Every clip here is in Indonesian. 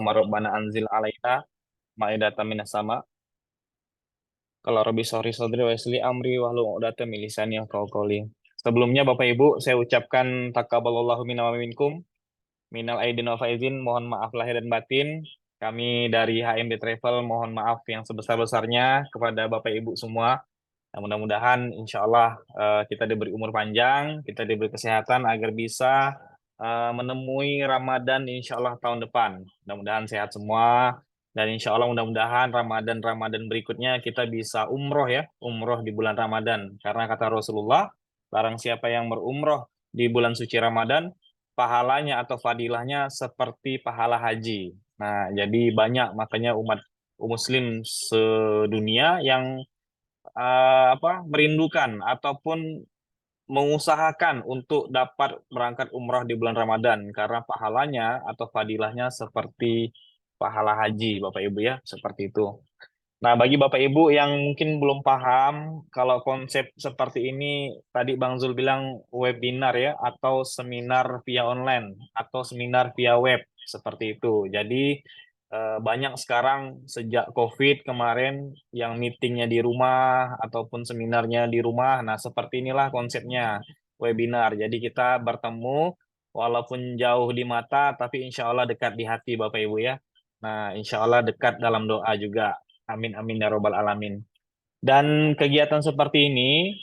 Rabbana anzil alaina ma'idatan minas sama. Kalau Robi sorry sodri Wesley amri wahlu uqdatam min lisani yafqahu qawli. Sebelumnya Bapak Ibu, saya ucapkan takabbalallahu minna wa minkum, minal aidin wal faizin, mohon maaf lahir dan batin. Kami dari HMB Travel mohon maaf yang sebesar-besarnya kepada Bapak Ibu semua. Nah, mudah-mudahan insya Allah kita diberi umur panjang, kita diberi kesehatan agar bisa menemui Ramadan insya Allah tahun depan. Mudah-mudahan sehat semua dan insya Allah mudah-mudahan Ramadan berikutnya kita bisa umroh ya, umroh di bulan Ramadan. Karena kata Rasulullah, barang siapa yang berumroh di bulan suci Ramadan, pahalanya atau fadilahnya seperti pahala haji. Nah, jadi banyak makanya umat Muslim sedunia yang merindukan ataupun mengusahakan untuk dapat berangkat umrah di bulan Ramadan karena pahalanya atau fadilahnya seperti pahala haji Bapak Ibu ya, seperti itu. Nah, bagi Bapak Ibu yang mungkin belum paham kalau konsep seperti ini tadi Bang Zul bilang webinar ya atau seminar via online atau seminar via web seperti itu. Jadi banyak sekarang sejak COVID kemarin yang meetingnya di rumah ataupun seminarnya di rumah. Nah, seperti inilah konsepnya webinar. Jadi kita bertemu walaupun jauh di mata, tapi insya Allah dekat di hati Bapak Ibu ya. Nah, insya Allah dekat dalam doa juga. Amin, amin, ya robbal alamin. Dan kegiatan seperti ini,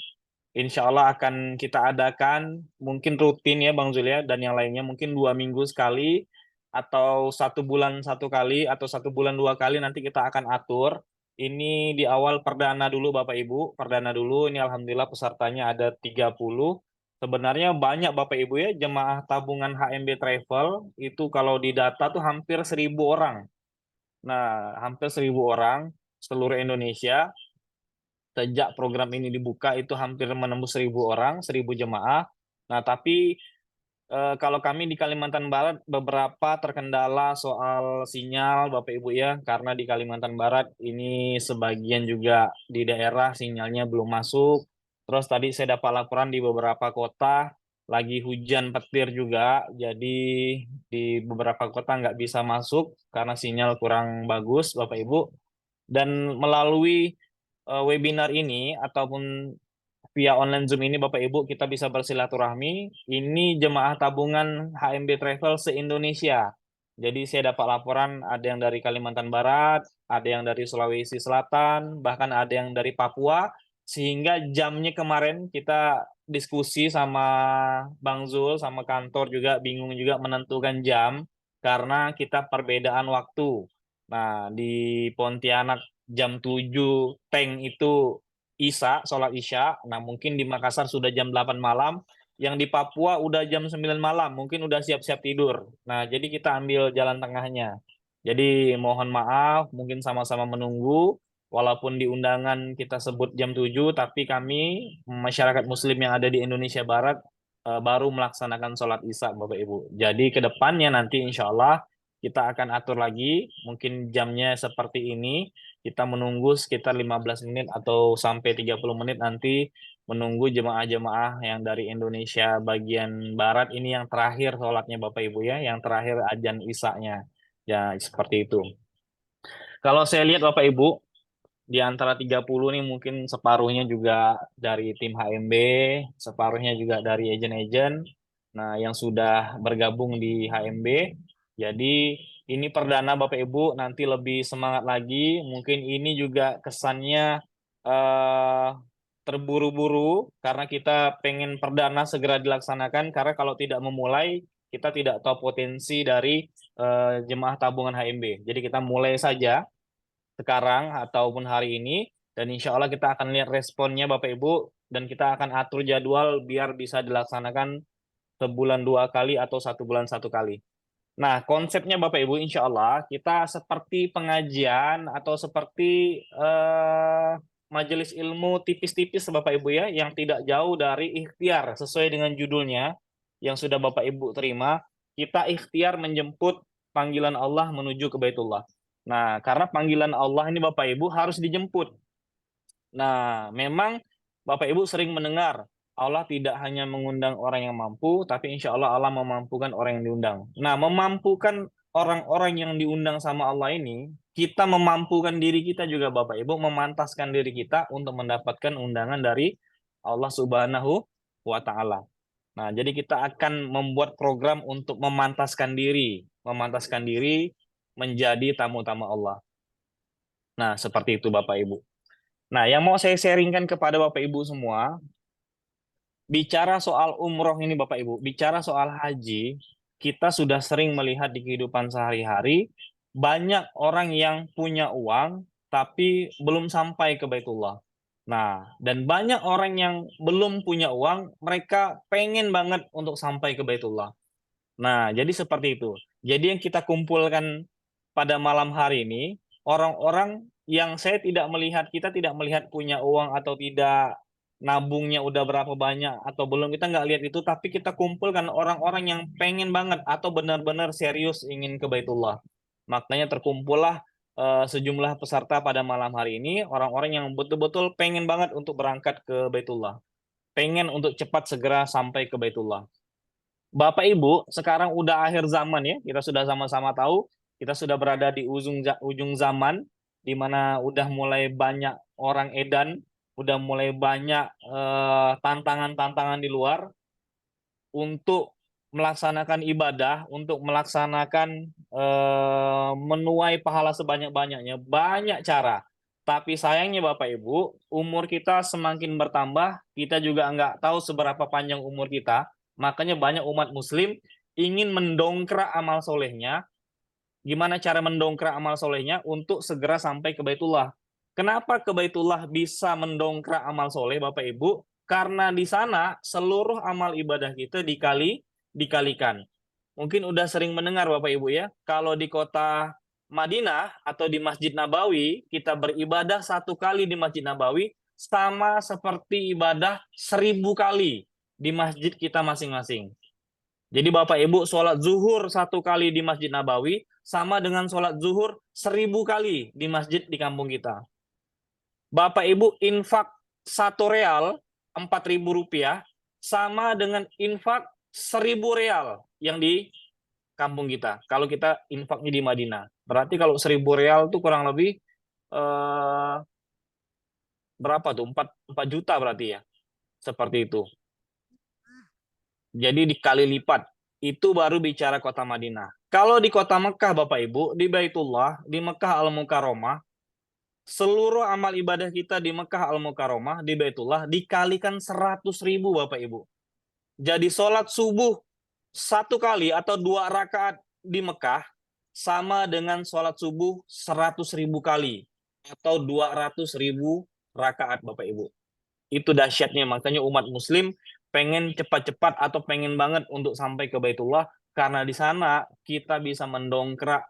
insya Allah akan kita adakan mungkin rutin ya Bang Zulia dan yang lainnya mungkin 2 minggu sekali atau 1 bulan 1 kali atau 1 bulan 2 kali nanti kita akan atur. Ini di awal perdana dulu Bapak Ibu, perdana dulu. Ini Alhamdulillah pesertanya ada 30. Sebenarnya banyak Bapak Ibu ya, jemaah tabungan HMB Travel itu kalau di data tuh hampir 1.000 orang. Nah, hampir 1.000 orang seluruh Indonesia. Sejak program ini dibuka itu hampir menembus 1.000 orang, 1.000 jemaah. Nah, tapi kalau kami di Kalimantan Barat beberapa terkendala soal sinyal Bapak Ibu ya, karena di Kalimantan Barat ini sebagian juga di daerah sinyalnya belum masuk. Terus tadi saya dapat laporan di beberapa kota lagi hujan petir juga, jadi di beberapa kota nggak bisa masuk karena sinyal kurang bagus Bapak Ibu. Dan melalui webinar ini ataupun via online Zoom ini Bapak Ibu kita bisa bersilaturahmi. Ini jemaah tabungan HMB Travel se-Indonesia. Jadi saya dapat laporan ada yang dari Kalimantan Barat, ada yang dari Sulawesi Selatan, bahkan ada yang dari Papua. Sehingga jamnya kemarin kita diskusi sama Bang Zul, sama kantor juga bingung juga menentukan jam karena kita perbedaan waktu. Nah, di Pontianak jam 7 Teng itu sholat Isya. Nah, mungkin di Makassar sudah jam 8 malam, yang di Papua udah jam 9 malam, mungkin udah siap-siap tidur. Nah, jadi kita ambil jalan tengahnya. Jadi mohon maaf, mungkin sama-sama menunggu, walaupun di undangan kita sebut jam 7, tapi kami, masyarakat Muslim yang ada di Indonesia Barat, baru melaksanakan sholat Isya, Bapak Ibu. Jadi ke depannya nanti insya Allah kita akan atur lagi, mungkin jamnya seperti ini, kita menunggu sekitar 15 menit atau sampai 30 menit nanti menunggu jemaah-jemaah yang dari Indonesia bagian barat ini yang terakhir sholatnya Bapak Ibu ya, yang terakhir azan isya-nya. Ya, seperti itu. Kalau saya lihat Bapak Ibu, di antara 30 nih mungkin separuhnya juga dari tim HMB, separuhnya juga dari agen-agen. Nah, yang sudah bergabung di HMB. Jadi ini perdana Bapak Ibu, nanti lebih semangat lagi. Mungkin ini juga kesannya eh, terburu-buru karena kita pengen perdana segera dilaksanakan karena kalau tidak memulai kita tidak tahu potensi dari jemaah tabungan HMB. Jadi kita mulai saja sekarang ataupun hari ini dan insya Allah kita akan lihat responnya Bapak Ibu dan kita akan atur jadwal biar bisa dilaksanakan sebulan 2 kali atau 1 bulan 1 kali. Nah, konsepnya Bapak Ibu insya Allah kita seperti pengajian atau seperti majelis ilmu tipis-tipis Bapak Ibu ya yang tidak jauh dari ikhtiar sesuai dengan judulnya yang sudah Bapak Ibu terima. Kita ikhtiar menjemput panggilan Allah menuju ke Baitullah. Nah, karena panggilan Allah ini Bapak Ibu harus dijemput. Nah, memang Bapak Ibu sering mendengar Allah tidak hanya mengundang orang yang mampu, tapi insya Allah Allah memampukan orang yang diundang. Nah, memampukan orang-orang yang diundang sama Allah ini, kita memampukan diri kita juga Bapak Ibu, memantaskan diri kita untuk mendapatkan undangan dari Allah Subhanahu wa Ta'ala. Nah, jadi kita akan membuat program untuk memantaskan diri menjadi tamu-tamu Allah. Nah, seperti itu Bapak Ibu. Nah, yang mau saya sharingkan kepada Bapak Ibu semua, bicara soal umroh ini Bapak Ibu, bicara soal haji, kita sudah sering melihat di kehidupan sehari-hari, banyak orang yang punya uang, tapi belum sampai ke Baitullah. Nah, dan banyak orang yang belum punya uang, mereka pengen banget untuk sampai ke Baitullah. Nah, jadi seperti itu. Jadi yang kita kumpulkan pada malam hari ini, orang-orang yang kita tidak melihat punya uang atau tidak, nabungnya udah berapa banyak atau belum, kita nggak lihat itu, tapi kita kumpulkan orang-orang yang pengen banget atau benar-benar serius ingin ke Baitullah. Makanya terkumpullah sejumlah peserta pada malam hari ini, orang-orang yang betul-betul pengen banget untuk berangkat ke Baitullah. Pengen untuk cepat segera sampai ke Baitullah. Bapak Ibu, sekarang udah akhir zaman ya. Kita sudah sama-sama tahu, kita sudah berada di ujung zaman, di mana udah mulai banyak orang edan, udah mulai banyak tantangan-tantangan di luar untuk melaksanakan ibadah, untuk melaksanakan menuai pahala sebanyak-banyaknya, banyak cara. Tapi sayangnya Bapak Ibu, umur kita semakin bertambah, kita juga nggak tahu seberapa panjang umur kita. Makanya banyak umat Muslim ingin mendongkrak amal solehnya. Gimana cara mendongkrak amal solehnya untuk segera sampai ke Baitullah? Kenapa ke Baitullah bisa mendongkrak amal soleh Bapak Ibu? Karena di sana seluruh amal ibadah kita dikalikan. Mungkin udah sering mendengar Bapak Ibu ya, kalau di kota Madinah atau di Masjid Nabawi, kita beribadah 1 kali di Masjid Nabawi, sama seperti ibadah 1.000 kali di masjid kita masing-masing. Jadi Bapak Ibu sholat zuhur 1 kali di Masjid Nabawi, sama dengan sholat zuhur 1.000 kali di masjid di kampung kita. Bapak Ibu infak 1 real, 4.000 rupiah, sama dengan infak 1.000 real yang di kampung kita. Kalau kita infaknya di Madinah. Berarti kalau 1.000 real itu kurang lebih eh, berapa tuh? 4 juta berarti ya. Seperti itu. Jadi dikali lipat. Itu baru bicara kota Madinah. Kalau di kota Mekah Bapak Ibu, di Baitullah, di Mekah Al-Mukarramah, seluruh amal ibadah kita di Mekah Al-Mukarramah, di Baitullah, dikalikan 100.000 Bapak Ibu. Jadi sholat subuh 1 kali atau 2 rakaat di Mekah sama dengan sholat subuh 100.000 kali atau 200.000 rakaat Bapak Ibu. Itu dahsyatnya, makanya umat Muslim pengen cepat-cepat atau pengen banget untuk sampai ke Baitullah, karena di sana kita bisa mendongkrak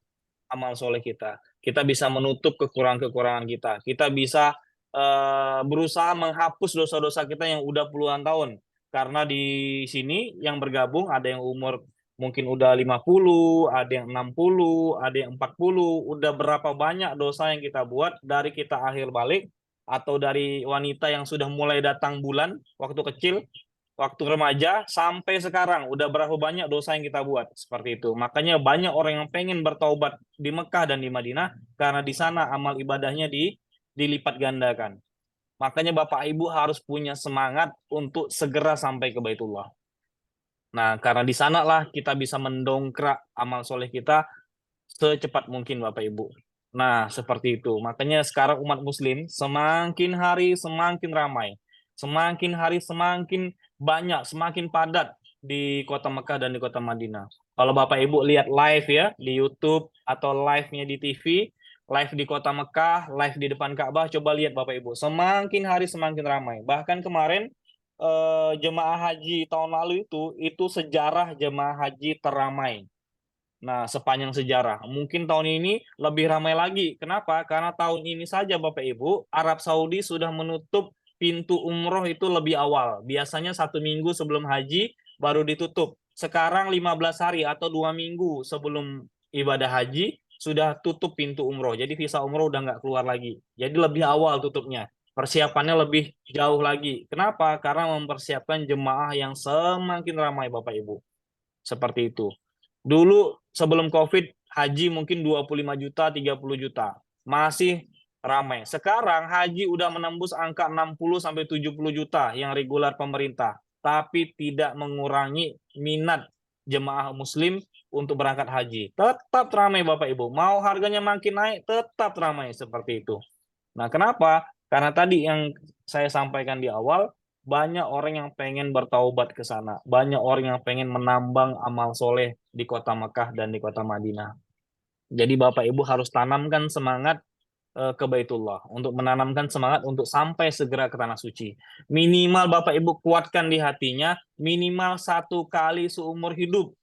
amal soleh kita. Kita bisa menutup kekurangan-kekurangan kita. Kita bisa berusaha menghapus dosa-dosa kita yang udah puluhan tahun. Karena di sini yang bergabung ada yang umur mungkin udah 50, ada yang 60, ada yang 40, udah berapa banyak dosa yang kita buat dari kita akhir balik atau dari wanita yang sudah mulai datang bulan waktu kecil, waktu remaja sampai sekarang udah berapa banyak dosa yang kita buat seperti itu. Makanya banyak orang yang pengen bertaubat di Mekah dan di Madinah karena di sana amal ibadahnya dilipat gandakan. Makanya Bapak Ibu harus punya semangat untuk segera sampai ke Baitullah. Nah, karena di sanalah kita bisa mendongkrak amal soleh kita secepat mungkin Bapak Ibu. Nah, seperti itu. Makanya sekarang umat Muslim semakin hari semakin ramai. Semakin hari semakin banyak, semakin padat di kota Mekah dan di kota Madinah. Kalau Bapak Ibu lihat live ya di YouTube atau live-nya di TV, live di kota Mekah, live di depan Ka'bah, coba lihat Bapak Ibu. Semakin hari semakin ramai. Bahkan kemarin jemaah haji tahun lalu itu sejarah jemaah haji teramai. Nah, sepanjang sejarah. Mungkin tahun ini lebih ramai lagi. Kenapa? Karena tahun ini saja Bapak Ibu, Arab Saudi sudah menutup pintu umroh itu lebih awal. Biasanya 1 minggu sebelum haji baru ditutup. Sekarang 15 hari atau 2 minggu sebelum ibadah haji sudah tutup pintu umroh. Jadi visa umroh udah nggak keluar lagi. Jadi lebih awal tutupnya. Persiapannya lebih jauh lagi. Kenapa? Karena mempersiapkan jemaah yang semakin ramai Bapak Ibu. Seperti itu. Dulu sebelum COVID, haji mungkin 25 juta, 30 juta. Masih ramai. Sekarang haji udah menembus angka 60 sampai 70 juta yang regular pemerintah, tapi tidak mengurangi minat jemaah muslim untuk berangkat haji. Tetap ramai Bapak Ibu. Mau harganya makin naik, tetap ramai seperti itu. Nah, kenapa? Karena tadi yang saya sampaikan di awal, banyak orang yang pengen bertaubat ke sana. Banyak orang yang pengen menambang amal soleh di kota Mekah dan di kota Madinah. Jadi Bapak Ibu harus tanamkan semangat ke Baitullah. Untuk menanamkan semangat untuk sampai segera ke Tanah Suci. Minimal Bapak Ibu kuatkan di hatinya, minimal 1 kali seumur hidup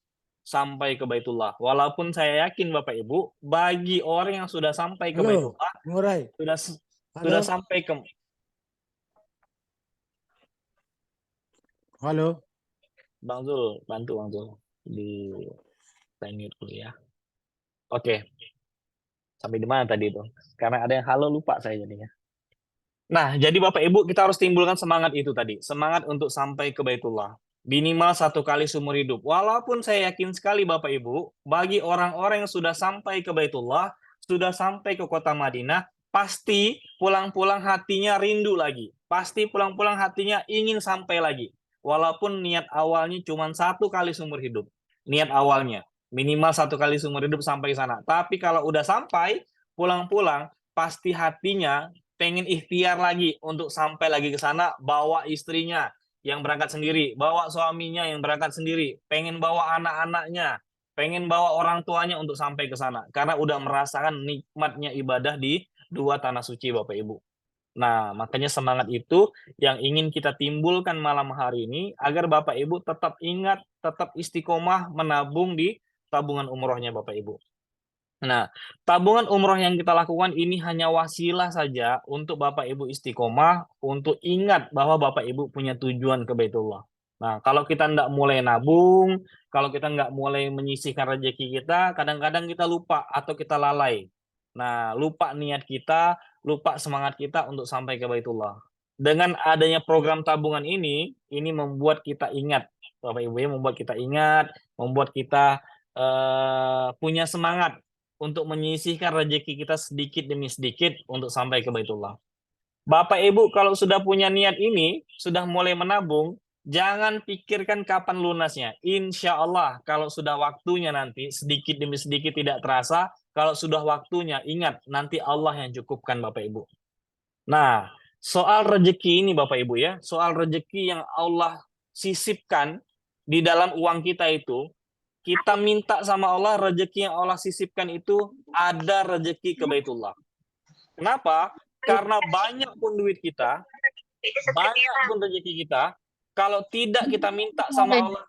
sampai ke Baitullah. Walaupun saya yakin Bapak Ibu, bagi orang yang sudah sampai ke Halo, Baitullah, Ngurai. sudah sampai ke... Halo. Bang Zul, bantu Bang Zul. Di mute dulu ya. Oke. Sampai di mana tadi itu? Karena ada yang halo lupa saya jadinya. Nah, jadi Bapak Ibu kita harus timbulkan semangat itu tadi. Semangat untuk sampai ke Baitullah. Minimal 1 kali seumur hidup. Walaupun saya yakin sekali Bapak Ibu, bagi orang-orang yang sudah sampai ke Baitullah, sudah sampai ke kota Madinah, pasti pulang-pulang hatinya rindu lagi. Pasti pulang-pulang hatinya ingin sampai lagi. Walaupun niat awalnya cuma 1 kali seumur hidup. Niat awalnya. Minimal 1 kali seumur hidup sampai ke sana. Tapi kalau udah sampai, pulang-pulang, pasti hatinya pengen ikhtiar lagi untuk sampai lagi ke sana, bawa istrinya yang berangkat sendiri, bawa suaminya yang berangkat sendiri, pengen bawa anak-anaknya, pengen bawa orang tuanya untuk sampai ke sana, karena udah merasakan nikmatnya ibadah di dua tanah suci Bapak Ibu. Nah, makanya semangat itu yang ingin kita timbulkan malam hari ini, agar Bapak Ibu tetap ingat, tetap istiqomah menabung di tabungan umrohnya Bapak Ibu. Nah, tabungan umroh yang kita lakukan ini hanya wasilah saja untuk Bapak Ibu istiqomah, untuk ingat bahwa Bapak Ibu punya tujuan ke Baitullah. Nah, kalau kita nggak mulai nabung, kalau kita nggak mulai menyisihkan rezeki kita, kadang-kadang kita lupa atau kita lalai. Nah, lupa niat kita, lupa semangat kita untuk sampai ke Baitullah. Dengan adanya program tabungan ini membuat kita ingat, Bapak Ibu ya, membuat kita ingat, membuat kita punya semangat untuk menyisihkan rezeki kita sedikit demi sedikit untuk sampai ke Baitullah. Bapak Ibu kalau sudah punya niat ini, sudah mulai menabung, jangan pikirkan kapan lunasnya. Insya Allah kalau sudah waktunya nanti, sedikit demi sedikit tidak terasa, kalau sudah waktunya, ingat nanti Allah yang cukupkan Bapak Ibu. Nah, soal rezeki ini Bapak Ibu ya, soal rezeki yang Allah sisipkan di dalam uang kita itu, kita minta sama Allah rezeki yang Allah sisipkan itu ada rezeki ke Baitullah. Kenapa? Karena banyak pun duit kita, banyak pun rezeki kita, kalau tidak kita minta sama Allah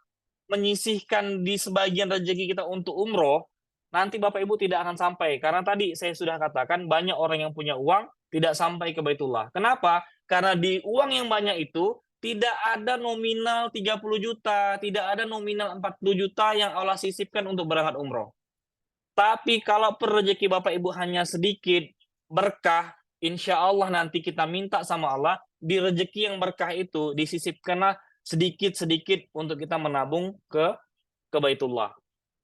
menyisihkan di sebagian rezeki kita untuk umroh, nanti Bapak Ibu tidak akan sampai. Karena tadi saya sudah katakan banyak orang yang punya uang tidak sampai ke Baitullah. Kenapa? Karena di uang yang banyak itu tidak ada nominal 30 juta, tidak ada nominal 40 juta yang Allah sisipkan untuk berangkat umroh. Tapi kalau rezeki Bapak Ibu hanya sedikit, berkah, insya Allah nanti kita minta sama Allah, di rezeki yang berkah itu disisipkanlah sedikit-sedikit untuk kita menabung ke Baitullah.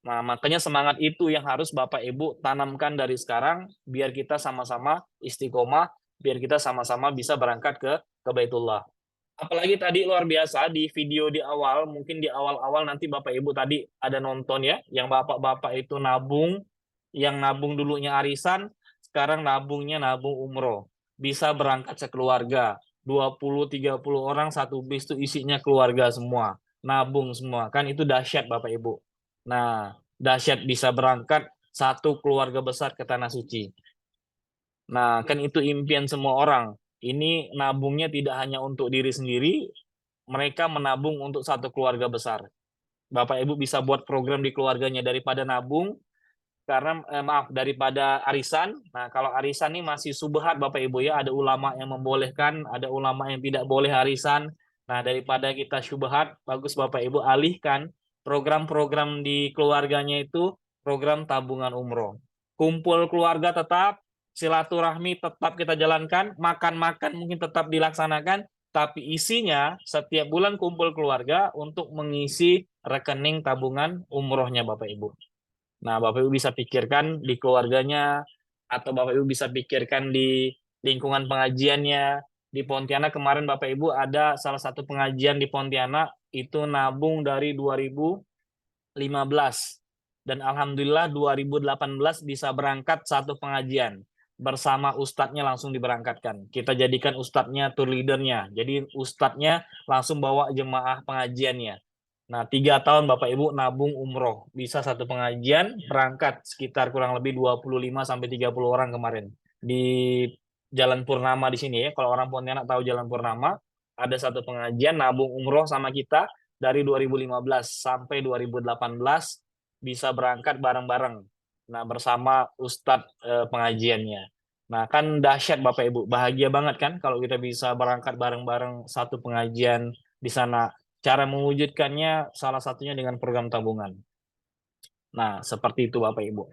Nah, makanya semangat itu yang harus Bapak Ibu tanamkan dari sekarang, biar kita sama-sama istiqomah, biar kita sama-sama bisa berangkat ke Baitullah. Apalagi tadi luar biasa di video di awal, mungkin di awal-awal nanti Bapak Ibu tadi ada nonton ya, yang Bapak-Bapak itu nabung, yang nabung dulunya arisan, sekarang nabungnya nabung umroh. Bisa berangkat sekeluarga, 20-30 orang satu bis itu isinya keluarga semua, nabung semua, kan itu dahsyat Bapak Ibu. Nah, dahsyat bisa berangkat satu keluarga besar ke Tanah Suci. Nah, kan itu impian semua orang. Ini nabungnya tidak hanya untuk diri sendiri, mereka menabung untuk satu keluarga besar. Bapak Ibu bisa buat program di keluarganya daripada nabung, karena daripada arisan. Nah, kalau arisan ini masih subhat Bapak Ibu ya, ada ulama yang membolehkan, ada ulama yang tidak boleh arisan. Nah, daripada kita subhat, bagus Bapak Ibu alihkan program-program di keluarganya itu program tabungan umroh. Kumpul keluarga tetap, silaturahmi tetap kita jalankan, makan-makan mungkin tetap dilaksanakan, tapi isinya setiap bulan kumpul keluarga untuk mengisi rekening tabungan umrohnya Bapak Ibu. Nah, Bapak Ibu bisa pikirkan di keluarganya, atau Bapak Ibu bisa pikirkan di lingkungan pengajiannya. Di Pontianak kemarin Bapak Ibu ada salah satu pengajian di Pontianak, itu nabung dari 2015. Dan Alhamdulillah 2018 bisa berangkat satu pengajian. Bersama ustadznya langsung diberangkatkan. Kita jadikan ustadznya tour leadernya. Jadi ustadznya langsung bawa jemaah pengajiannya. Nah, 3 tahun Bapak Ibu nabung umroh. Bisa satu pengajian, berangkat sekitar kurang lebih 25 sampai 30 orang kemarin. Di Jalan Purnama di sini ya. Kalau orang Pontianak tahu Jalan Purnama, ada satu pengajian nabung umroh sama kita dari 2015 sampai 2018 bisa berangkat bareng-bareng. Nah, bersama Ustadz pengajiannya. Nah, kan dahsyat Bapak Ibu. Bahagia banget kan kalau kita bisa berangkat bareng-bareng satu pengajian di sana. Cara mewujudkannya salah satunya dengan program tabungan. Nah, seperti itu Bapak Ibu.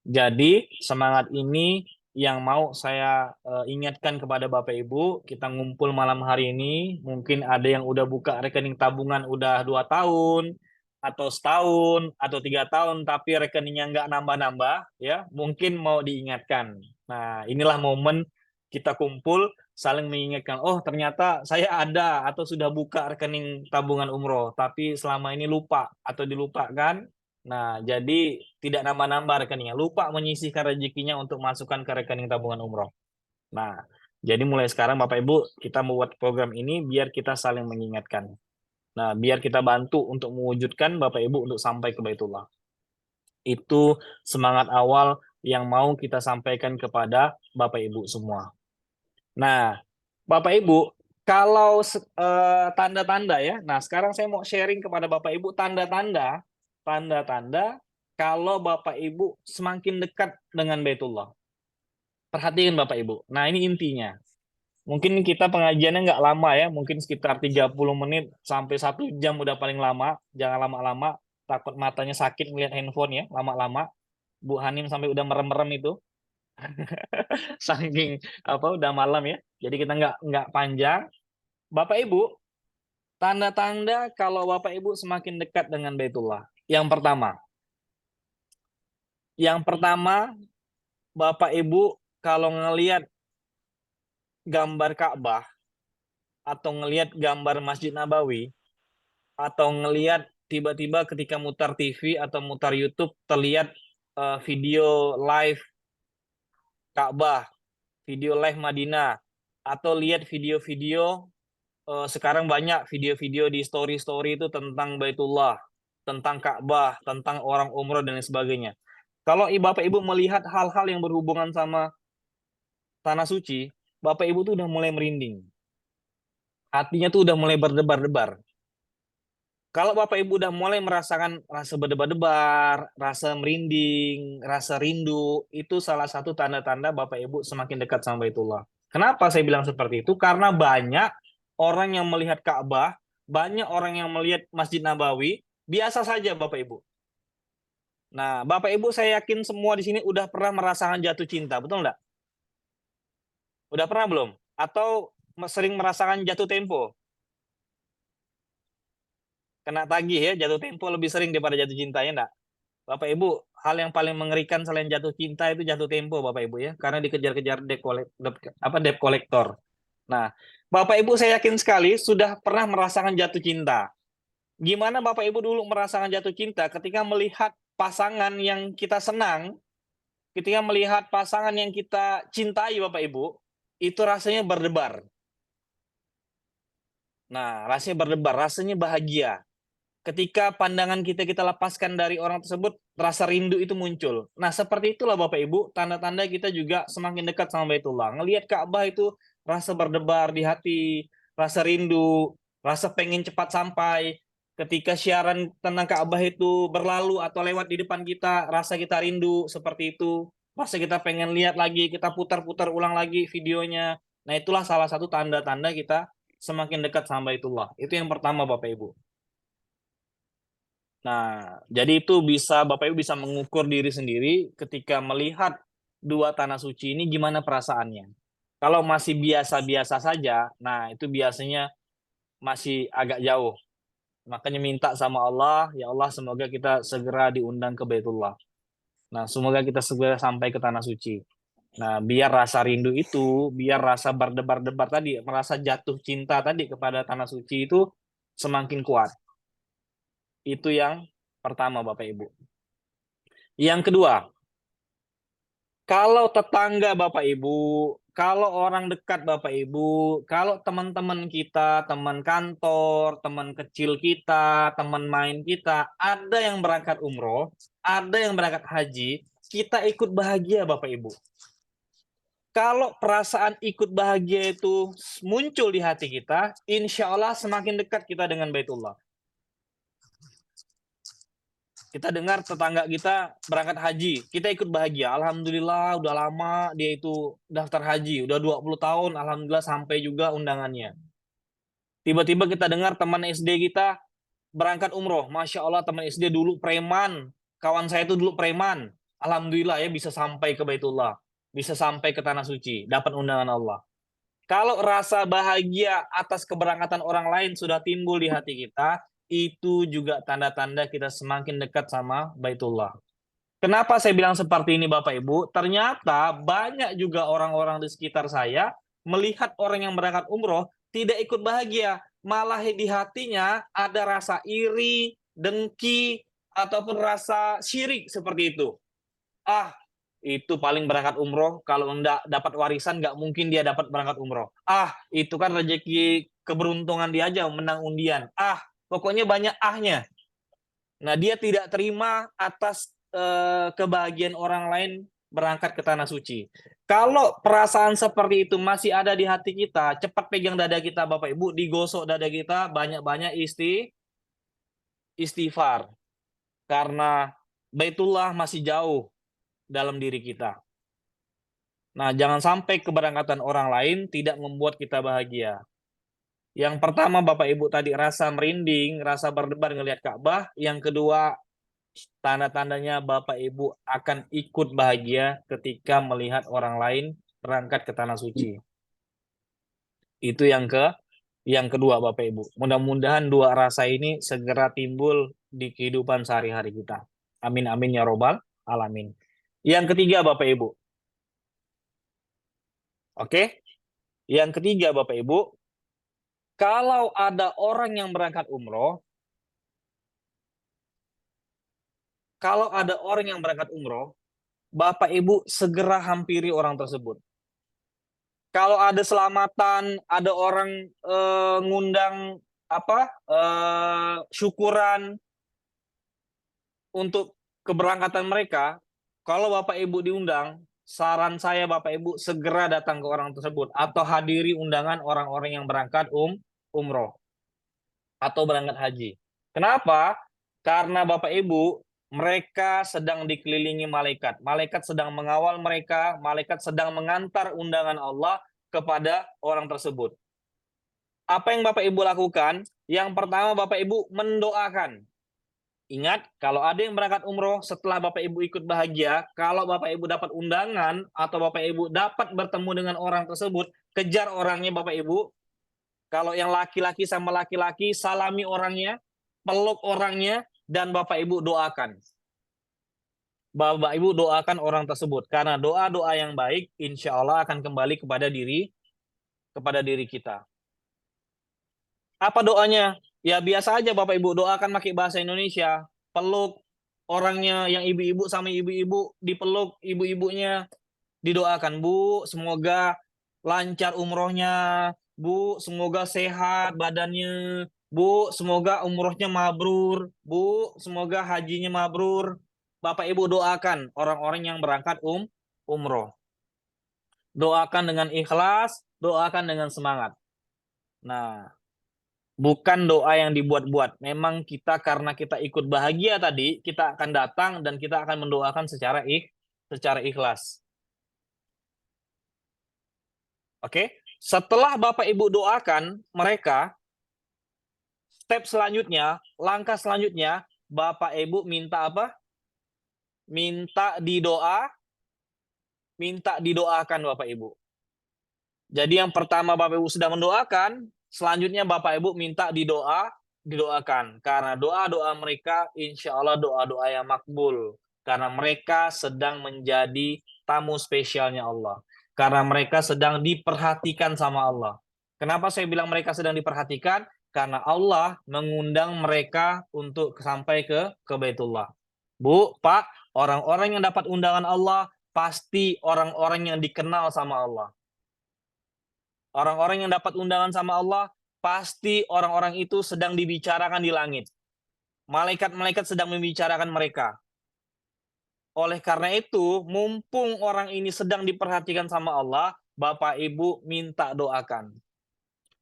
Jadi, semangat ini yang mau saya ingatkan kepada Bapak Ibu, kita ngumpul malam hari ini, mungkin ada yang udah buka rekening tabungan udah 2 tahun, atau setahun, atau 3 tahun, tapi rekeningnya nggak nambah-nambah, ya, mungkin mau diingatkan. Nah, inilah momen kita kumpul, saling mengingatkan, oh ternyata saya ada atau sudah buka rekening tabungan umroh, tapi selama ini lupa atau dilupakan. Nah, jadi tidak nambah-nambah rekeningnya, lupa menyisihkan rezekinya untuk masukkan ke rekening tabungan umroh. Nah, jadi mulai sekarang Bapak Ibu, kita membuat program ini biar kita saling mengingatkan. Nah, biar kita bantu untuk mewujudkan Bapak Ibu untuk sampai ke Baitullah. Itu semangat awal yang mau kita sampaikan kepada Bapak Ibu semua. Nah, Bapak Ibu, kalau tanda-tanda ya. Nah, sekarang saya mau sharing kepada Bapak Ibu tanda-tanda kalau Bapak Ibu semakin dekat dengan Baitullah. Perhatikan Bapak Ibu. Nah, ini intinya. Mungkin kita pengajiannya nggak lama ya, mungkin sekitar 30 menit sampai 1 jam udah paling lama. Jangan lama-lama, takut matanya sakit melihat handphone ya, lama-lama. Bu Hanim sampai udah merem-merem itu. Saking apa udah malam ya. Jadi kita nggak panjang. Bapak Ibu, tanda-tanda kalau Bapak Ibu semakin dekat dengan Baitullah. Yang pertama, Bapak Ibu kalau ngelihat gambar Ka'bah atau ngelihat gambar Masjid Nabawi atau ngelihat tiba-tiba ketika mutar TV atau mutar YouTube terlihat video live Ka'bah, video live Madinah, atau lihat video-video sekarang banyak video-video di story-story itu tentang Baitullah, tentang Ka'bah, tentang orang umroh dan lain sebagainya. Kalau Bapak Ibu melihat hal-hal yang berhubungan sama tanah suci, Bapak Ibu tuh udah mulai merinding. Hatinya tuh udah mulai berdebar-debar. Kalau Bapak Ibu udah mulai merasakan rasa berdebar-debar, rasa merinding, rasa rindu, itu salah satu tanda-tanda Bapak Ibu semakin dekat sama Baitullah. Kenapa saya bilang seperti itu? Karena banyak orang yang melihat Ka'bah, banyak orang yang melihat Masjid Nabawi, biasa saja Bapak Ibu. Nah, Bapak Ibu saya yakin semua di sini udah pernah merasakan jatuh cinta, betul nggak? Udah pernah belum? Atau sering merasakan jatuh tempo? Kena tagih ya, jatuh tempo lebih sering daripada jatuh cinta ya enggak? Bapak Ibu, hal yang paling mengerikan selain jatuh cinta itu jatuh tempo Bapak Ibu ya, karena dikejar-kejar debt collector. Nah, Bapak Ibu saya yakin sekali sudah pernah merasakan jatuh cinta. Gimana Bapak Ibu dulu merasakan jatuh cinta ketika melihat pasangan yang kita senang, ketika melihat pasangan yang kita cintai Bapak Ibu, itu rasanya berdebar. Nah, rasanya berdebar, rasanya bahagia. Ketika pandangan kita lepaskan dari orang tersebut, rasa rindu itu muncul. Nah, seperti itulah Bapak Ibu, tanda-tanda kita juga semakin dekat sama Baitullah. Ngelihat Ka'bah itu rasa berdebar di hati, rasa rindu, rasa pengen cepat sampai. Ketika siaran tentang Ka'bah itu berlalu atau lewat di depan kita, rasa kita rindu seperti itu. Rasa kita pengen lihat lagi, kita putar-putar ulang lagi videonya. Nah, itulah salah satu tanda-tanda kita semakin dekat sama Baitullah. Itu yang pertama Bapak Ibu. Nah, jadi itu Bapak Ibu bisa mengukur diri sendiri ketika melihat dua tanah suci ini gimana perasaannya. Kalau masih biasa-biasa saja, nah itu biasanya masih agak jauh. Makanya minta sama Allah, ya Allah semoga kita segera diundang ke Baitullah. Nah, semoga kita segera sampai ke tanah suci. Nah, biar rasa rindu itu, biar rasa berdebar-debar tadi, merasa jatuh cinta tadi kepada tanah suci itu semakin kuat. Itu yang pertama, Bapak Ibu. Yang kedua, kalau tetangga Bapak Ibu, kalau orang dekat Bapak Ibu, kalau teman-teman kita, teman kantor, teman kecil kita, teman main kita, ada yang berangkat umroh, ada yang berangkat haji, kita ikut bahagia Bapak Ibu. Kalau perasaan ikut bahagia itu muncul di hati kita, insya Allah semakin dekat kita dengan Baitullah. Kita dengar tetangga kita berangkat haji, kita ikut bahagia. Alhamdulillah udah lama dia itu daftar haji, udah 20 tahun, alhamdulillah sampai juga undangannya. Tiba-tiba kita dengar teman SD kita berangkat umroh. Masya Allah teman SD dulu preman, kawan saya itu dulu preman. Alhamdulillah ya bisa sampai ke Baitullah, bisa sampai ke tanah suci, dapat undangan Allah. Kalau rasa bahagia atas keberangkatan orang lain sudah timbul di hati kita, itu juga tanda-tanda kita semakin dekat sama Baitullah. Kenapa saya bilang seperti ini Bapak Ibu? Ternyata banyak juga orang-orang di sekitar saya melihat orang yang berangkat umroh tidak ikut bahagia. Malah di hatinya ada rasa iri, dengki, ataupun rasa syirik seperti itu. Ah, itu paling berangkat umroh, kalau enggak dapat warisan nggak mungkin dia dapat berangkat umroh. Ah, itu kan rezeki keberuntungan dia aja menang undian. Ah, pokoknya banyak ahnya. Nah, dia tidak terima atas kebahagiaan orang lain berangkat ke tanah suci. Kalau perasaan seperti itu masih ada di hati kita, cepat pegang dada kita Bapak Ibu, digosok dada kita, banyak-banyak istighfar. Karena Baitullah masih jauh dalam diri kita. Nah, jangan sampai keberangkatan orang lain tidak membuat kita bahagia. Yang pertama, Bapak Ibu tadi rasa merinding, rasa berdebar ngelihat Ka'bah. Yang kedua, tanda-tandanya Bapak Ibu akan ikut bahagia ketika melihat orang lain berangkat ke tanah suci. Itu yang kedua, Bapak Ibu. Mudah-mudahan dua rasa ini segera timbul di kehidupan sehari-hari kita. Amin amin ya robbal alamin. Yang ketiga, Bapak Ibu. Oke? Yang ketiga, Bapak Ibu, kalau ada orang yang berangkat umroh, Bapak Ibu segera hampiri orang tersebut. Kalau ada selamatan, ada orang ngundang syukuran untuk keberangkatan mereka, kalau Bapak Ibu diundang, saran saya Bapak Ibu segera datang ke orang tersebut atau hadiri undangan orang-orang yang berangkat umroh atau berangkat haji. Kenapa? Karena Bapak Ibu, mereka sedang dikelilingi malaikat. Malaikat sedang mengawal mereka, malaikat sedang mengantar undangan Allah kepada orang tersebut. Apa yang Bapak Ibu lakukan? Yang pertama Bapak Ibu mendoakan. Ingat, kalau ada yang berangkat umroh setelah Bapak Ibu ikut bahagia, kalau Bapak Ibu dapat undangan atau Bapak Ibu dapat bertemu dengan orang tersebut, kejar orangnya Bapak Ibu. Kalau yang laki-laki sama laki-laki, salami orangnya, peluk orangnya, dan Bapak Ibu doakan. Bapak Ibu doakan orang tersebut. Karena doa-doa yang baik, insya Allah akan kembali kepada diri kita. Apa doanya? Ya biasa aja Bapak Ibu doakan pakai bahasa Indonesia. Peluk orangnya, yang ibu-ibu sama ibu-ibu dipeluk, ibu-ibunya didoakan, Bu, semoga lancar umrohnya, Bu, semoga sehat badannya, Bu, semoga umrohnya mabrur, Bu, semoga hajinya mabrur. Bapak Ibu doakan orang-orang yang berangkat umroh. Doakan dengan ikhlas, doakan dengan semangat. Nah, bukan doa yang dibuat-buat. Memang kita karena kita ikut bahagia tadi, kita akan datang dan kita akan mendoakan secara ikhlas. Oke? Setelah Bapak Ibu doakan mereka, step selanjutnya, langkah selanjutnya, Bapak Ibu minta apa? Minta didoakan Bapak Ibu. Jadi yang pertama Bapak Ibu sudah mendoakan, selanjutnya Bapak Ibu minta didoakan. Karena doa-doa mereka insya Allah doa-doa yang makbul. Karena mereka sedang menjadi tamu spesialnya Allah. Karena mereka sedang diperhatikan sama Allah. Kenapa saya bilang mereka sedang diperhatikan? Karena Allah mengundang mereka untuk sampai ke Baitullah. Bu, Pak, orang-orang yang dapat undangan Allah pasti orang-orang yang dikenal sama Allah. Orang-orang yang dapat undangan sama Allah pasti orang-orang itu sedang dibicarakan di langit. Malaikat-malaikat sedang membicarakan mereka. Oleh karena itu, mumpung orang ini sedang diperhatikan sama Allah, Bapak Ibu minta doakan.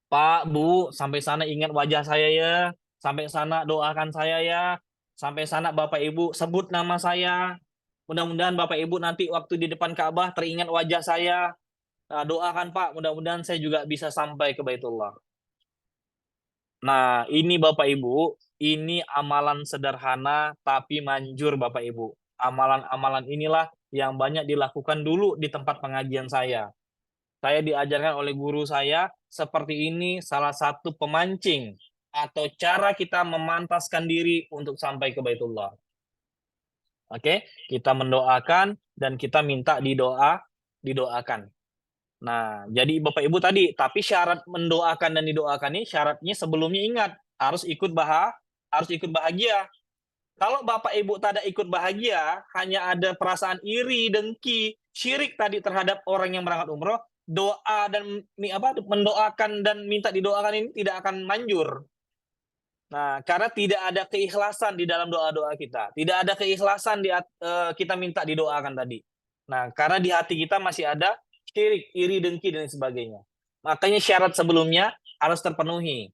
Pak, Bu, sampai sana ingat wajah saya ya. Sampai sana doakan saya ya. Sampai sana Bapak Ibu sebut nama saya. Mudah-mudahan Bapak Ibu nanti waktu di depan Ka'bah teringat wajah saya. Nah, doakan Pak, mudah-mudahan saya juga bisa sampai ke Baitullah. Nah, ini Bapak Ibu, ini amalan sederhana tapi manjur Bapak Ibu. Amalan-amalan inilah yang banyak dilakukan dulu di tempat pengajian saya. Saya diajarkan oleh guru saya, seperti ini salah satu pemancing atau cara kita memantaskan diri untuk sampai ke Baitullah. Oke, kita mendoakan dan kita minta didoakan. Nah, jadi Bapak Ibu tadi, tapi syarat mendoakan dan didoakan ini syaratnya sebelumnya ingat harus harus ikut bahagia. Kalau Bapak Ibu tak ada ikut bahagia, hanya ada perasaan iri, dengki, syirik tadi terhadap orang yang berangkat umroh, doa dan mendoakan dan minta didoakan ini tidak akan manjur. Nah, karena tidak ada keikhlasan di dalam doa-doa kita. Tidak ada keikhlasan kita minta didoakan tadi. Nah, karena di hati kita masih ada syirik, iri, dengki, dan sebagainya. Makanya syarat sebelumnya harus terpenuhi.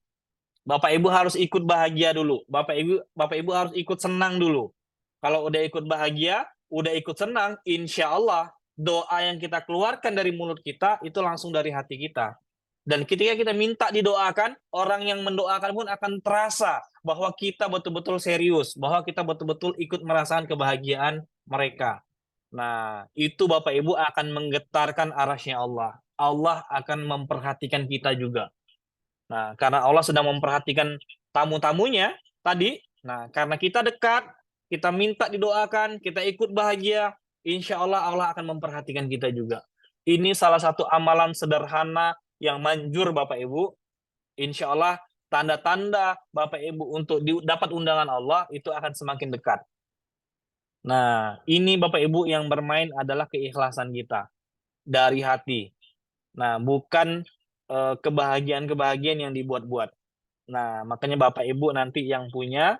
Bapak Ibu harus ikut bahagia dulu. Bapak Ibu harus ikut senang dulu. Kalau udah ikut bahagia, udah ikut senang, insya Allah doa yang kita keluarkan dari mulut kita itu langsung dari hati kita. Dan ketika kita minta didoakan, orang yang mendoakan pun akan terasa bahwa kita betul-betul serius, bahwa kita betul-betul ikut merasakan kebahagiaan mereka. Nah, itu Bapak Ibu akan menggetarkan arasnya Allah. Allah akan memperhatikan kita juga. Nah, karena Allah sedang memperhatikan tamu-tamunya tadi, nah karena kita dekat, kita minta didoakan, kita ikut bahagia, insya Allah Allah akan memperhatikan kita juga. Ini salah satu amalan sederhana yang manjur Bapak Ibu. Insya Allah tanda-tanda Bapak Ibu untuk dapat undangan Allah itu akan semakin dekat. Nah, ini Bapak Ibu yang bermain adalah keikhlasan kita dari hati. Nah, bukan kebahagiaan-kebahagiaan yang dibuat-buat. Nah, makanya Bapak Ibu nanti yang punya,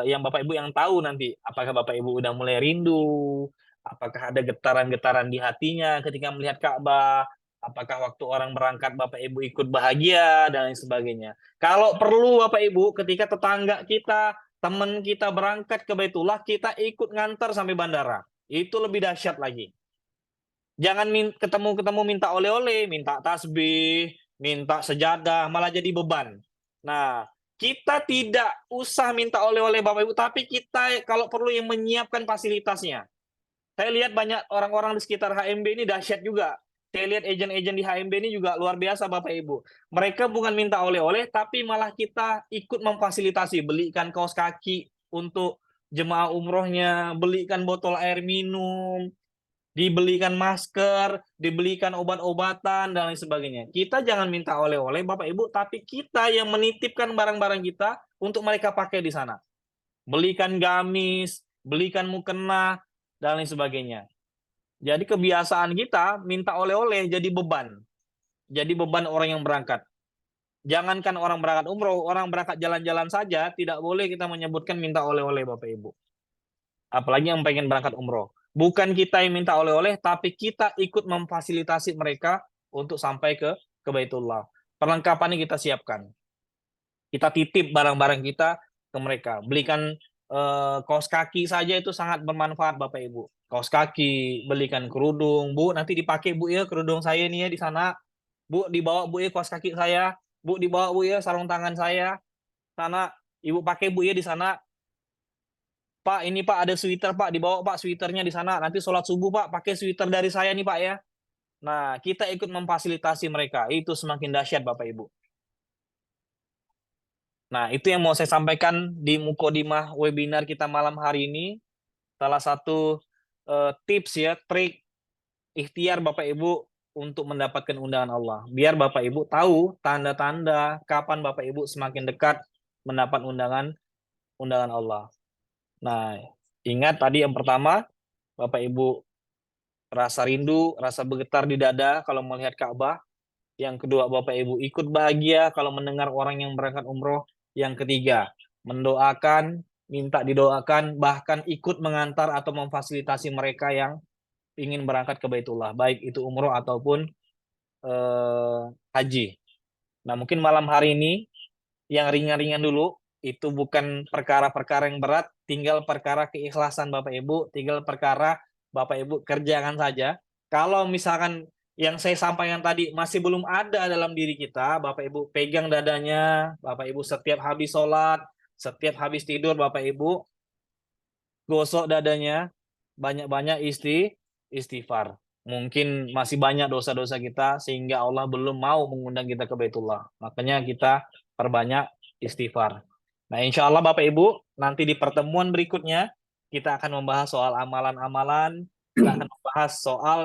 yang Bapak Ibu yang tahu nanti, apakah Bapak Ibu udah mulai rindu, apakah ada getaran-getaran di hatinya ketika melihat Ka'bah, apakah waktu orang berangkat Bapak Ibu ikut bahagia, dan lain sebagainya. Kalau perlu Bapak Ibu, ketika tetangga kita, teman kita berangkat ke Baitullah, kita ikut ngantar sampai bandara. Itu lebih dahsyat lagi. Jangan ketemu-ketemu minta oleh-oleh, minta tasbih, minta sejadah, malah jadi beban. Nah, kita tidak usah minta oleh-oleh Bapak Ibu, tapi kita kalau perlu yang menyiapkan fasilitasnya. Saya lihat banyak orang-orang di sekitar HMB ini dahsyat juga. Saya lihat agen-agen di HMB ini juga luar biasa Bapak Ibu. Mereka bukan minta oleh-oleh, tapi malah kita ikut memfasilitasi, belikan kaos kaki untuk jemaah umrohnya, belikan botol air minum, dibelikan masker, dibelikan obat-obatan, dan lain sebagainya. Kita jangan minta oleh-oleh Bapak Ibu, tapi kita yang menitipkan barang-barang kita untuk mereka pakai di sana. Belikan gamis, belikan mukena, dan lain sebagainya. Jadi kebiasaan kita minta oleh-oleh jadi beban. Jadi beban orang yang berangkat. Jangankan orang berangkat umroh, orang berangkat jalan-jalan saja, tidak boleh kita menyebutkan minta oleh-oleh Bapak Ibu. Apalagi yang pengen berangkat umroh. Bukan kita yang minta oleh-oleh, tapi kita ikut memfasilitasi mereka untuk sampai ke Baitullah. Perlengkapannya kita siapkan. Kita titip barang-barang kita ke mereka. Belikan kaos kaki saja itu sangat bermanfaat Bapak Ibu. Kaos kaki, belikan kerudung. Bu, nanti dipakai Bu ya kerudung saya nih ya di sana. Bu, dibawa Bu ya kaos kaki saya. Bu, dibawa Bu ya sarung tangan saya. Sana, Ibu pakai Bu ya di sana. Pak, ini Pak ada sweater Pak, dibawa Pak sweaternya di sana. Nanti sholat subuh Pak, pakai sweater dari saya nih Pak ya. Nah, kita ikut memfasilitasi mereka. Itu semakin dahsyat Bapak Ibu. Nah, itu yang mau saya sampaikan di Mukodimah webinar kita malam hari ini salah satu tips ya, trik ikhtiar Bapak Ibu untuk mendapatkan undangan Allah. Biar Bapak Ibu tahu tanda-tanda kapan Bapak Ibu semakin dekat mendapat undangan Allah. Nah, ingat tadi yang pertama, Bapak Ibu rasa rindu, rasa bergetar di dada kalau melihat Ka'bah. Yang kedua, Bapak Ibu ikut bahagia kalau mendengar orang yang berangkat umroh. Yang ketiga, mendoakan, minta didoakan, bahkan ikut mengantar atau memfasilitasi mereka yang ingin berangkat ke Baitullah, baik itu umroh ataupun haji. Nah, mungkin malam hari ini yang ringan-ringan dulu, itu bukan perkara-perkara yang berat, tinggal perkara keikhlasan Bapak Ibu, tinggal perkara Bapak Ibu kerjakan saja. Kalau misalkan yang saya sampaikan tadi masih belum ada dalam diri kita, Bapak Ibu pegang dadanya, Bapak Ibu setiap habis sholat, setiap habis tidur, Bapak Ibu gosok dadanya, banyak-banyak istighfar. Mungkin masih banyak dosa-dosa kita sehingga Allah belum mau mengundang kita ke Baitullah. Makanya kita perbanyak istighfar. Nah, insya Allah Bapak Ibu, nanti di pertemuan berikutnya kita akan membahas soal amalan-amalan, kita akan membahas soal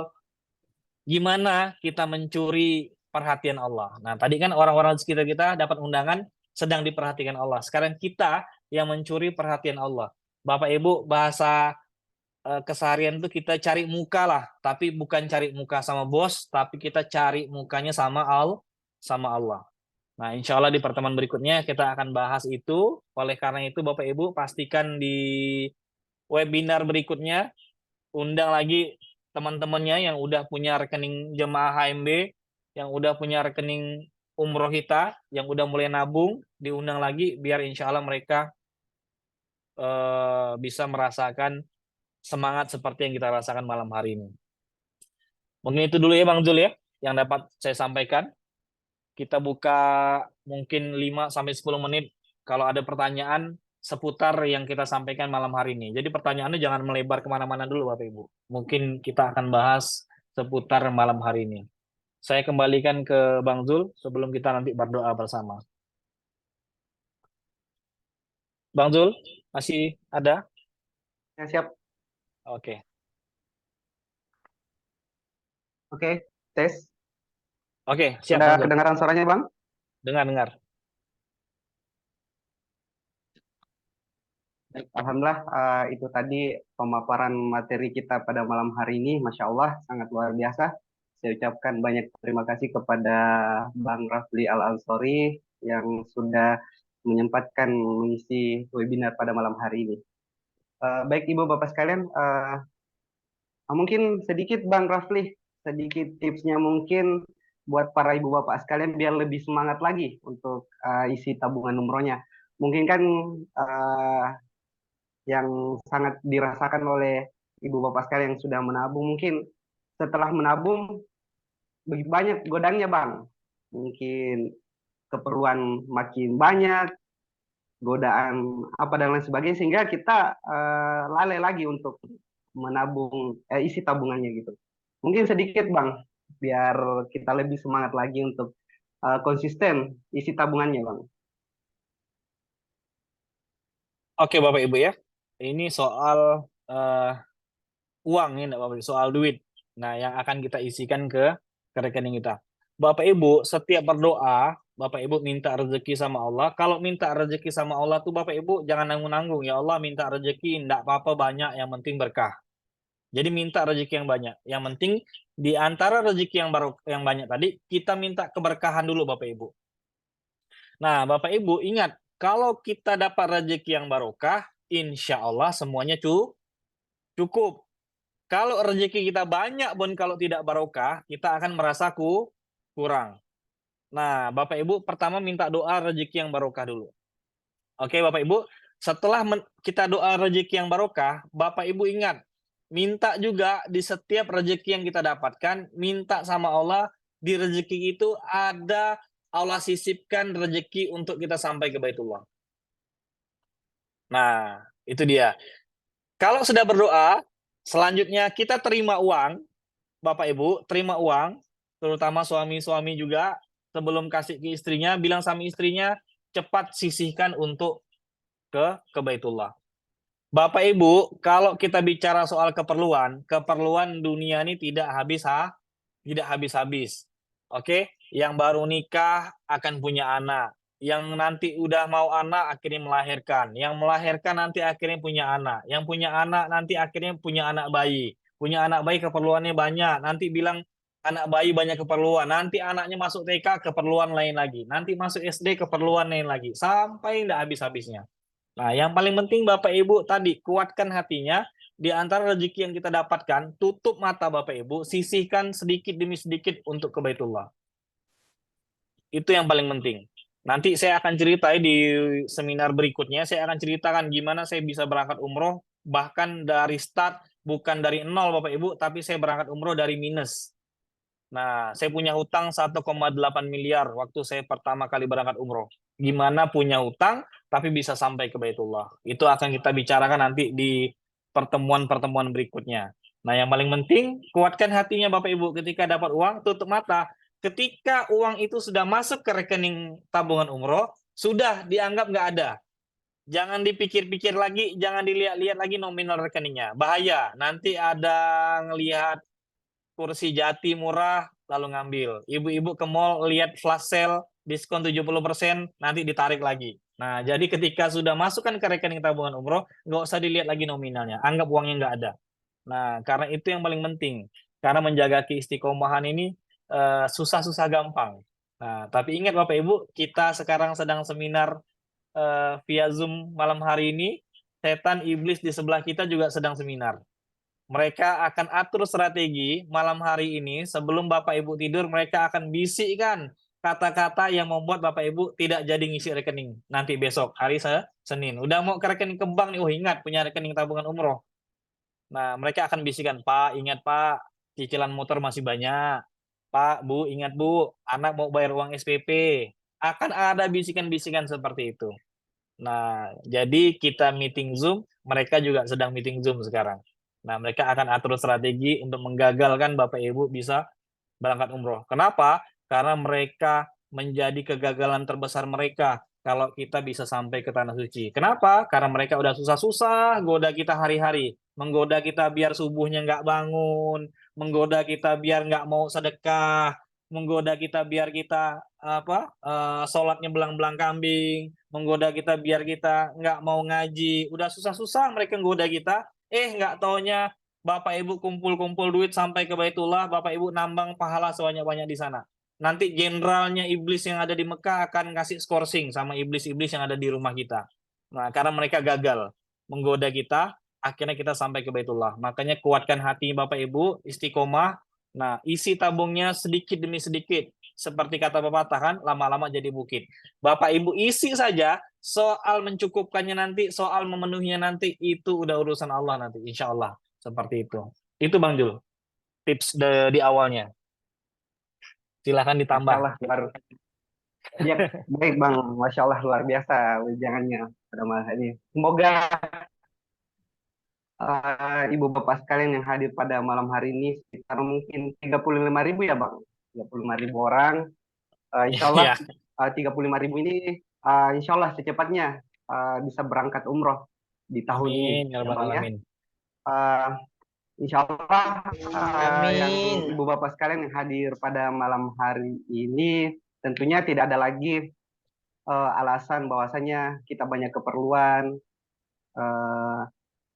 gimana kita mencuri perhatian Allah. Nah, tadi kan orang-orang di sekitar kita dapat undangan sedang diperhatikan Allah. Sekarang kita yang mencuri perhatian Allah. Bapak Ibu, bahasa keseharian itu kita cari muka lah, tapi bukan cari muka sama bos, tapi kita cari mukanya sama Allah. Nah, insya Allah di pertemuan berikutnya kita akan bahas itu. Oleh karena itu, Bapak Ibu pastikan di webinar berikutnya undang lagi teman-temannya yang udah punya rekening jemaah HMB, yang udah punya rekening umroh kita, yang udah mulai nabung, diundang lagi biar insya Allah mereka bisa merasakan semangat seperti yang kita rasakan malam hari ini. Mungkin itu dulu ya Bang Zul ya, yang dapat saya sampaikan. Kita buka mungkin 5-10 menit kalau ada pertanyaan seputar yang kita sampaikan malam hari ini. Jadi pertanyaannya jangan melebar kemana-mana dulu Bapak Ibu. Mungkin kita akan bahas seputar malam hari ini. Saya kembalikan ke Bang Zul sebelum kita nanti berdoa bersama. Bang Zul, masih ada? Ya, siap. Oke. Oke, tes. Oke, siap Sudah Bang Zul. kedengaran suaranya, Bang? Dengar. Alhamdulillah, itu tadi pemaparan materi kita pada malam hari ini. Masya Allah, sangat luar biasa. Saya ucapkan banyak terima kasih kepada Bang Rafli Al-Ansori yang sudah menyempatkan mengisi webinar pada malam hari ini. Baik Ibu Bapak sekalian, mungkin sedikit Bang Rafli, sedikit tipsnya mungkin buat para ibu bapak sekalian biar lebih semangat lagi untuk isi tabungan umrohnya. Mungkin kan uh, yang sangat dirasakan oleh ibu bapak sekalian yang sudah menabung, mungkin setelah menabung begitu banyak godangnya Bang. Mungkin keperluan makin banyak, godaan apa dan lain sebagainya sehingga kita lalai lagi untuk menabung isi tabungannya gitu. Mungkin sedikit Bang biar kita lebih semangat lagi untuk konsisten isi tabungannya Bang. Oke Bapak Ibu ya. Ini soal uang ya, Bapak Ibu, soal duit. Nah, yang akan kita isikan ke rekening kita. Bapak Ibu, setiap berdoa, Bapak Ibu minta rezeki sama Allah. Kalau minta rezeki sama Allah tuh Bapak Ibu jangan nanggung-nanggung. Ya Allah minta rezeki, enggak apa-apa banyak, yang penting berkah. Jadi minta rezeki yang banyak. Yang penting di antara rezeki yang banyak tadi, kita minta keberkahan dulu Bapak Ibu. Nah, Bapak Ibu ingat, kalau kita dapat rezeki yang barokah, insya Allah semuanya cukup. Kalau rezeki kita banyak pun kalau tidak barokah, kita akan merasa kurang. Nah, Bapak Ibu pertama minta doa rezeki yang barokah dulu. Oke, Bapak Ibu, setelah kita doa rezeki yang barokah, Bapak Ibu ingat, minta juga di setiap rezeki yang kita dapatkan, minta sama Allah di rezeki itu ada Allah sisipkan rezeki untuk kita sampai ke Baitullah. Nah, itu dia. Kalau sudah berdoa, selanjutnya kita terima uang, Bapak Ibu, terima uang, terutama suami-suami juga, sebelum kasih ke istrinya, bilang sama istrinya, cepat sisihkan untuk ke Baitullah. Bapak Ibu, kalau kita bicara soal keperluan, keperluan dunia ini tidak habis-habis. Oke, yang baru nikah akan punya anak, yang nanti udah mau anak akhirnya melahirkan, yang melahirkan nanti akhirnya punya anak, yang punya anak nanti akhirnya punya anak bayi keperluannya banyak, nanti bilang anak bayi banyak keperluan, nanti anaknya masuk TK keperluan lain lagi, nanti masuk SD keperluan lain lagi, sampai tidak habis-habisnya. Nah, yang paling penting Bapak Ibu tadi kuatkan hatinya di antara rezeki yang kita dapatkan, tutup mata Bapak Ibu, sisihkan sedikit demi sedikit untuk ke Baitullah. Itu yang paling penting. Nanti saya akan ceritai di seminar berikutnya, saya akan ceritakan gimana saya bisa berangkat umroh, bahkan dari start, bukan dari nol Bapak Ibu, tapi saya berangkat umroh dari minus. Nah, saya punya hutang 1,8 miliar waktu saya pertama kali berangkat umroh. Gimana punya hutang, tapi bisa sampai ke Baitullah. Itu akan kita bicarakan nanti di pertemuan-pertemuan berikutnya. Nah, yang paling penting, kuatkan hatinya Bapak Ibu. Ketika dapat uang, tutup mata. Ketika uang itu sudah masuk ke rekening tabungan umroh, sudah dianggap nggak ada. Jangan dipikir-pikir lagi, jangan dilihat-lihat lagi nominal rekeningnya. Bahaya, nanti ada ngelihat kursi jati murah lalu ngambil. Ibu-ibu ke mall lihat flash sale diskon 70% nanti ditarik lagi. Nah, jadi ketika sudah masukkan ke rekening tabungan umroh, nggak usah dilihat lagi nominalnya. Anggap uangnya nggak ada. Nah, karena itu yang paling penting. Karena menjaga keistiqomahan ini susah-susah gampang. Nah, tapi ingat Bapak Ibu, kita sekarang sedang seminar via Zoom malam hari ini. Setan iblis di sebelah kita juga sedang seminar. Mereka akan atur strategi malam hari ini sebelum Bapak Ibu tidur, mereka akan bisikkan kata-kata yang membuat Bapak Ibu tidak jadi ngisi rekening. Nanti besok hari Senin. Udah mau ke rekening ke bank nih, oh ingat punya rekening tabungan umroh. Nah, mereka akan bisikan, Pak, ingat Pak, cicilan motor masih banyak. Pak, Bu, ingat Bu, anak mau bayar uang SPP. Akan ada bisikan-bisikan seperti itu. Nah, jadi kita meeting Zoom, mereka juga sedang meeting Zoom sekarang. Nah, mereka akan atur strategi untuk menggagalkan Bapak Ibu bisa berangkat umroh. Kenapa? Karena mereka menjadi kegagalan terbesar mereka kalau kita bisa sampai ke tanah suci. Kenapa? Karena mereka udah susah-susah goda kita hari-hari, menggoda kita biar subuhnya nggak bangun, menggoda kita biar nggak mau sedekah, menggoda kita biar kita sholatnya belang-belang kambing, menggoda kita biar kita nggak mau ngaji. Udah susah-susah mereka menggoda kita, nggak taunya Bapak Ibu kumpul-kumpul duit sampai ke Baitullah, Bapak Ibu nambang pahala sebanyak-banyak di sana. Nanti jenderalnya iblis yang ada di Mekah akan ngasih skorsing sama iblis-iblis yang ada di rumah kita. Nah, karena mereka gagal menggoda kita, akhirnya kita sampai ke Baitullah. Makanya kuatkan hati Bapak Ibu, istiqomah. Nah, isi tabungnya sedikit demi sedikit. Seperti kata pepatah kan, lama-lama jadi bukit. Bapak Ibu isi saja, soal mencukupkannya nanti, soal memenuhinya nanti, itu udah urusan Allah nanti, insya Allah. Seperti itu. Itu Bang Jul, tips di awalnya. Silahkan Masya ditambah. Allah, ya, baik Bang. Masya Allah, luar biasa wejangannya pada malam hari ini. Semoga Ibu Bapak sekalian yang hadir pada malam hari ini sekitar mungkin 35.000 ya Bang. 35.000 orang. Insya Allah Ya, 35.000 ini insya Allah secepatnya bisa berangkat umroh di tahun ini amin ya ya rabbal Bang ya. alamin. Uh, Insya Allah yang Amin. Ibu Bapak sekalian yang hadir pada malam hari ini tentunya tidak ada lagi alasan bahwasanya kita banyak keperluan, uh,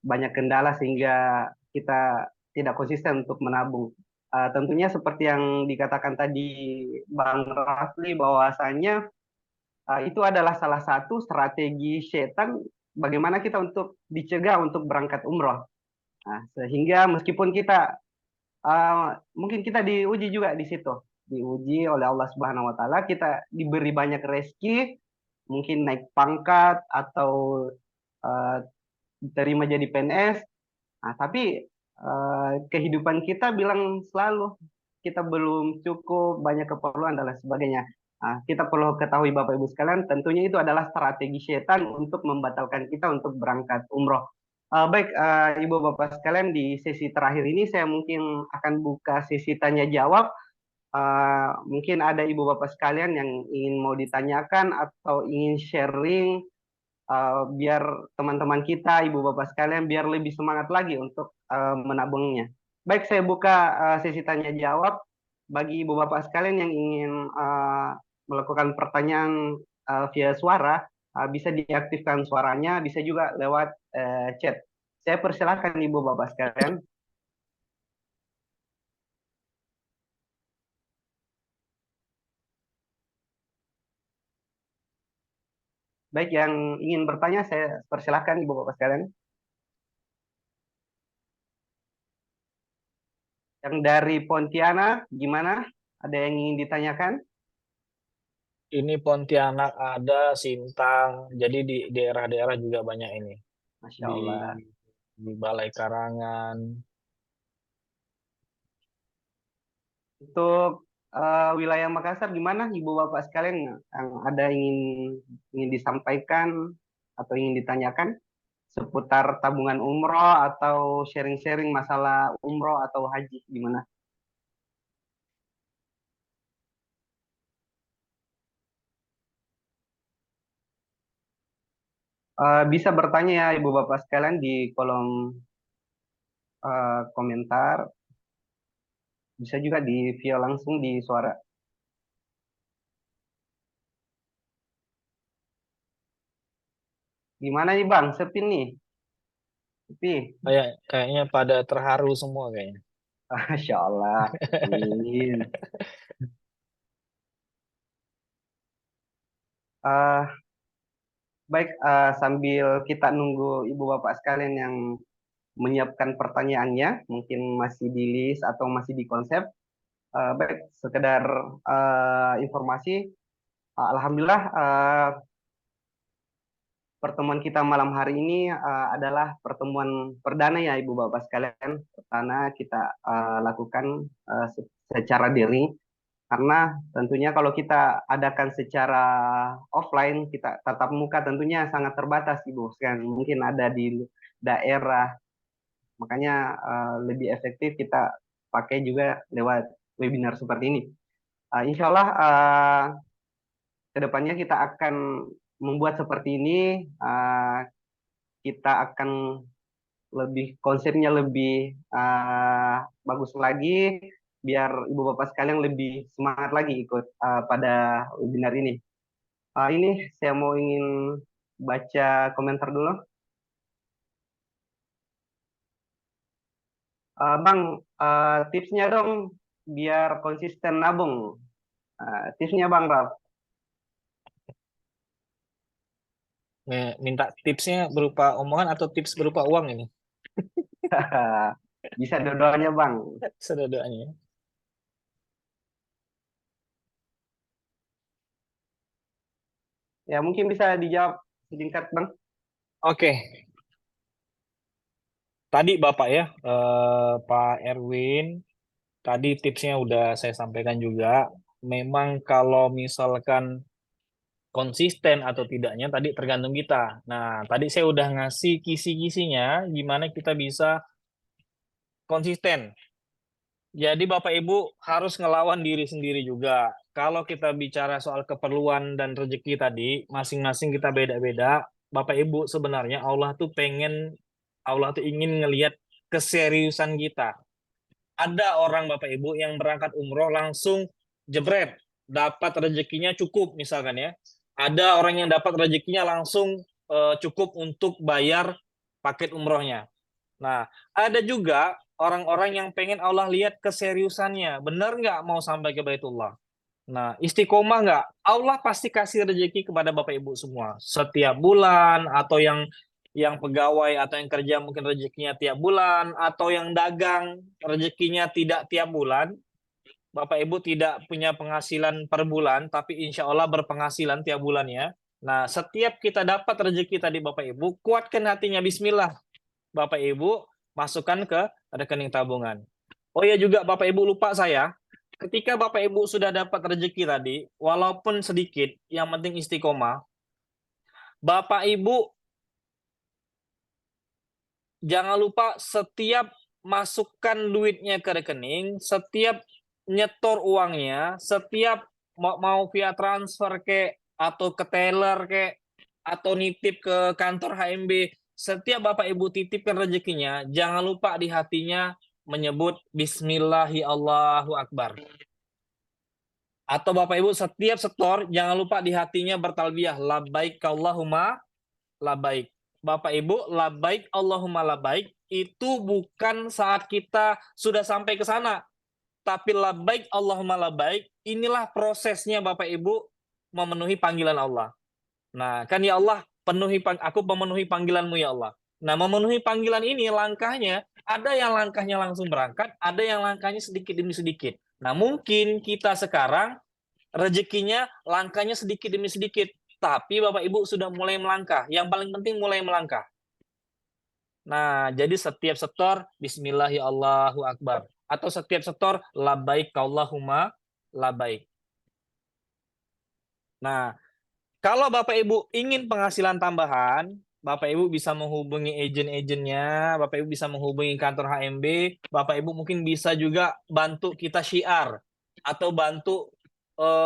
banyak kendala sehingga kita tidak konsisten untuk menabung. Tentunya seperti yang dikatakan tadi Bang Rafli bahwasanya itu adalah salah satu strategi setan bagaimana kita untuk dicegah untuk berangkat umroh. Nah, sehingga meskipun kita mungkin kita diuji juga di situ, diuji oleh Allah Subhanahu Wa Taala, kita diberi banyak rezeki, mungkin naik pangkat atau uh, diterima jadi PNS. Nah, tapi kehidupan kita bilang selalu kita belum cukup, banyak keperluan dan lain sebagainya. Nah, kita perlu ketahui Bapak Ibu sekalian, tentunya itu adalah strategi setan untuk membatalkan kita untuk berangkat umroh. Baik, Ibu Bapak sekalian, di sesi terakhir ini saya mungkin akan buka sesi tanya jawab. Mungkin ada Ibu Bapak sekalian yang ingin mau ditanyakan atau ingin sharing biar teman-teman kita, ibu bapak sekalian, biar lebih semangat lagi untuk menabungnya. Baik, saya buka sesi tanya jawab bagi ibu bapak sekalian yang ingin melakukan pertanyaan via suara, bisa diaktifkan suaranya, bisa juga lewat chat. Saya persilahkan ibu bapak sekalian. Baik, yang ingin bertanya saya persilahkan ibu bapak sekalian. Yang dari Pontianak, gimana? Ada yang ingin ditanyakan? Ini Pontianak ada, Sintang, jadi di daerah-daerah juga banyak ini. Masya Di, Allah. di Balai Karangan. Untuk wilayah Makassar, gimana Ibu Bapak sekalian yang ada ingin disampaikan atau ingin ditanyakan seputar tabungan umroh atau sharing-sharing masalah umroh atau haji, gimana? Bisa bertanya ya Ibu Bapak sekalian di kolom komentar, bisa juga di via langsung di suara. Gimana nih Bang? Sepi nih. Sepi. Kayaknya pada terharu semua kayaknya. Masya Allah. Amin. Eh, Baik, sambil kita nunggu Ibu Bapak sekalian yang menyiapkan pertanyaannya, mungkin masih di list atau masih di konsep. Baik, sekedar informasi, Alhamdulillah pertemuan kita malam hari ini adalah pertemuan perdana ya Ibu Bapak sekalian. Pertama kita lakukan secara daring karena tentunya kalau kita adakan secara offline, kita tatap muka tentunya sangat terbatas Ibu sekalian. Mungkin ada di daerah, makanya lebih efektif kita pakai juga lewat webinar seperti ini. Insya Allah kedepannya kita akan membuat seperti ini. Kita akan lebih konsepnya lebih bagus lagi, biar ibu bapak sekalian lebih semangat lagi ikut pada webinar ini. Ini saya mau ingin baca komentar dulu. Bang, tipsnya dong biar konsisten nabung. Tipsnya Bang Raf. Minta tipsnya berupa omongan atau tips berupa uang ini? Bisa dua-duanya Bang. Sedadanya. Ya mungkin bisa dijawab singkat Bang. Oke, tadi Bapak ya, Pak Erwin, tadi tipsnya udah saya sampaikan juga. Memang kalau misalkan konsisten atau tidaknya tadi tergantung kita. Nah, tadi saya udah ngasih kisi-kisinya gimana kita bisa konsisten. Jadi Bapak Ibu harus ngelawan diri sendiri juga. Kalau kita bicara soal keperluan dan rezeki tadi, masing-masing kita beda-beda. Bapak Ibu sebenarnya Allah tuh ingin ngelihat keseriusan kita. Ada orang Bapak Ibu yang berangkat umroh langsung jebret, dapat rezekinya cukup misalkan ya. Ada orang yang dapat rezekinya langsung cukup untuk bayar paket umrohnya. Nah, ada juga orang-orang yang pengen Allah lihat keseriusannya. Benar nggak mau sampai ke Baitullah? Nah, istiqomah nggak? Allah pasti kasih rezeki kepada Bapak Ibu semua. Setiap bulan, atau yang pegawai atau yang kerja mungkin rezekinya tiap bulan, atau yang dagang rezekinya tidak tiap bulan. Bapak Ibu tidak punya penghasilan per bulan, tapi insya Allah berpenghasilan tiap bulannya. Nah, setiap kita dapat rezeki tadi Bapak Ibu, kuatkan hatinya Bismillah. Bapak Ibu masukkan ke rekening tabungan. Oh ya juga Bapak Ibu lupa saya, ketika Bapak Ibu sudah dapat rezeki tadi, walaupun sedikit, yang penting istiqomah, Bapak Ibu jangan lupa setiap masukkan duitnya ke rekening, setiap nyetor uangnya, setiap mau via transfer ke atau ke teller ke, atau nitip ke kantor HMB, setiap Bapak Ibu titipkan rezekinya, jangan lupa di hatinya menyebut Bismillahi Allahu Akbar. Atau Bapak Ibu setiap setor, jangan lupa di hatinya bertalbiyah, labbaik Allahumma labbaik. Bapak Ibu, labbaik Allahumma labbaik itu bukan saat kita sudah sampai ke sana, tapi labbaik Allahumma labbaik inilah prosesnya Bapak Ibu memenuhi panggilan Allah. Nah, kan ya Allah, aku memenuhi panggilan-Mu ya Allah. Nah, memenuhi panggilan ini langkahnya, ada yang langkahnya langsung berangkat, ada yang langkahnya sedikit demi sedikit. Nah, mungkin kita sekarang rezekinya langkahnya sedikit demi sedikit, tapi Bapak Ibu sudah mulai melangkah. Yang paling penting mulai melangkah. Nah, jadi setiap setor Bismillahi Allahu Akbar atau setiap setor labbaik Allahumma labbaik. Nah, kalau Bapak Ibu ingin penghasilan tambahan, Bapak Ibu bisa menghubungi agen-agennya, Bapak Ibu bisa menghubungi kantor HMB, Bapak Ibu mungkin bisa juga bantu kita syiar atau bantu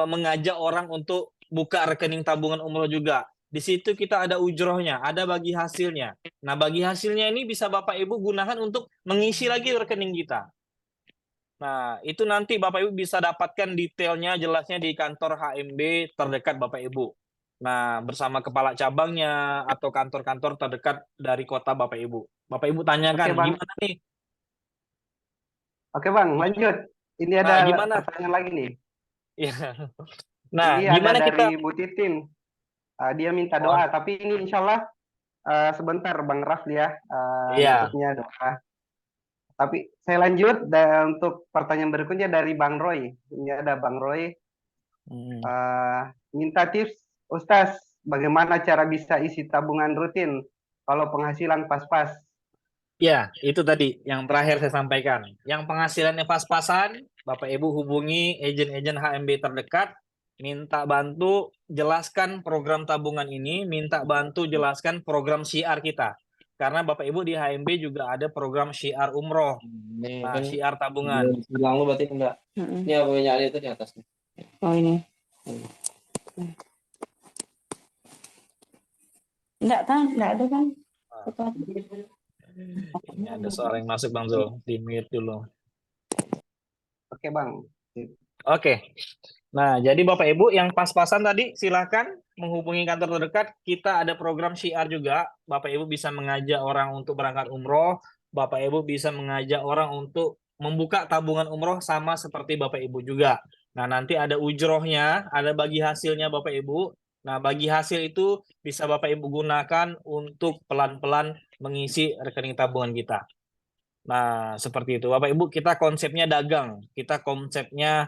mengajak orang untuk buka rekening tabungan umroh juga. Di situ kita ada ujrohnya, ada bagi hasilnya. Nah, bagi hasilnya ini bisa Bapak Ibu gunakan untuk mengisi lagi rekening kita. Nah, itu nanti Bapak Ibu bisa dapatkan detailnya, jelasnya di kantor HMB terdekat Bapak Ibu. Nah, bersama kepala cabangnya atau kantor-kantor terdekat dari kota Bapak Ibu. Bapak Ibu Oke tanyakan, Bang, gimana nih? oke Bang, lanjut. Ini ada Nah, gimana? pertanyaan lagi nih. Ya. Nah, Ini ada gimana kita? dari Bu Titin. Dia minta Oh, doa, tapi ini insya Allah sebentar Bang Rafli ya, iya. nitipnya doa. Tapi saya lanjut dan untuk pertanyaan berikutnya dari Bang Roy. Ini ada Bang Roy Hmm. minta tips, Ustaz, bagaimana cara bisa isi tabungan rutin kalau penghasilan pas-pas? Ya, itu tadi yang terakhir saya sampaikan. Yang penghasilannya pas-pasan, Bapak Ibu hubungi agen-agen HMB terdekat, minta bantu jelaskan program tabungan ini, minta bantu jelaskan program syiar kita. Karena Bapak Ibu di HMB juga ada program syiar umroh. Ini Nah, kan syiar tabungan. belum bilang lu berarti enggak. Ini apa punya Ali itu di atasnya. Oh ini. Enggak kan? Enggak ada kan? Itu aja. Ini ada suara yang masuk Bang Zul, di mute dulu. Oke Bang. Oke. Nah, jadi Bapak Ibu yang pas-pasan tadi silakan menghubungi kantor terdekat. Kita ada program syiar juga. Bapak Ibu bisa mengajak orang untuk berangkat umroh. Bapak Ibu bisa mengajak orang untuk membuka tabungan umroh sama seperti Bapak Ibu juga. Nah, nanti ada ujrohnya, ada bagi hasilnya Bapak Ibu. Nah, bagi hasil itu bisa Bapak Ibu gunakan untuk pelan-pelan mengisi rekening tabungan kita. Nah, seperti itu. Bapak Ibu, kita konsepnya dagang. Kita konsepnya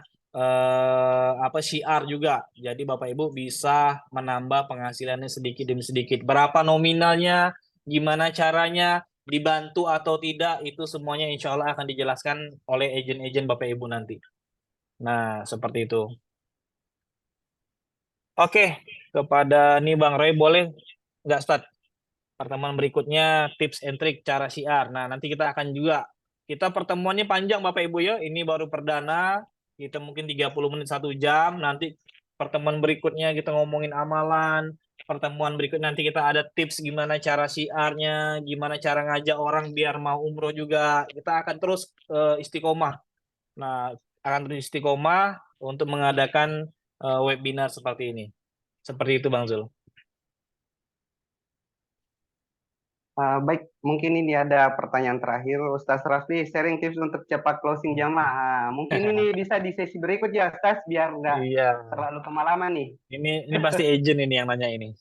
syiar juga. Jadi Bapak Ibu bisa menambah penghasilannya sedikit demi sedikit. Berapa nominalnya, gimana caranya, dibantu atau tidak, itu semuanya insya Allah akan dijelaskan oleh agen-agen Bapak Ibu nanti. Nah, seperti itu. Oke, kepada nih Bang Roy, boleh nggak start pertemuan berikutnya tips and trick cara syiar. Nah, nanti kita akan juga pertemuannya panjang Bapak Ibu ya. Ini baru perdana. Kita mungkin 30 menit 1 jam. Nanti pertemuan berikutnya kita ngomongin amalan. Pertemuan berikutnya nanti kita ada tips gimana cara syiarnya, gimana cara ngajak orang biar mau umroh juga. Kita akan terus istiqomah. Nah, akan terus istiqomah untuk mengadakan webinar seperti ini. Seperti itu Bang Zul. Baik, mungkin ini ada pertanyaan terakhir. Ustaz Rafli, sharing tips untuk cepat closing jamaah. Mungkin ini bisa di sesi berikut ya, Ustaz, biar nggak Iya. terlalu kemalaman nih. Ini pasti agent ini yang nanya ini.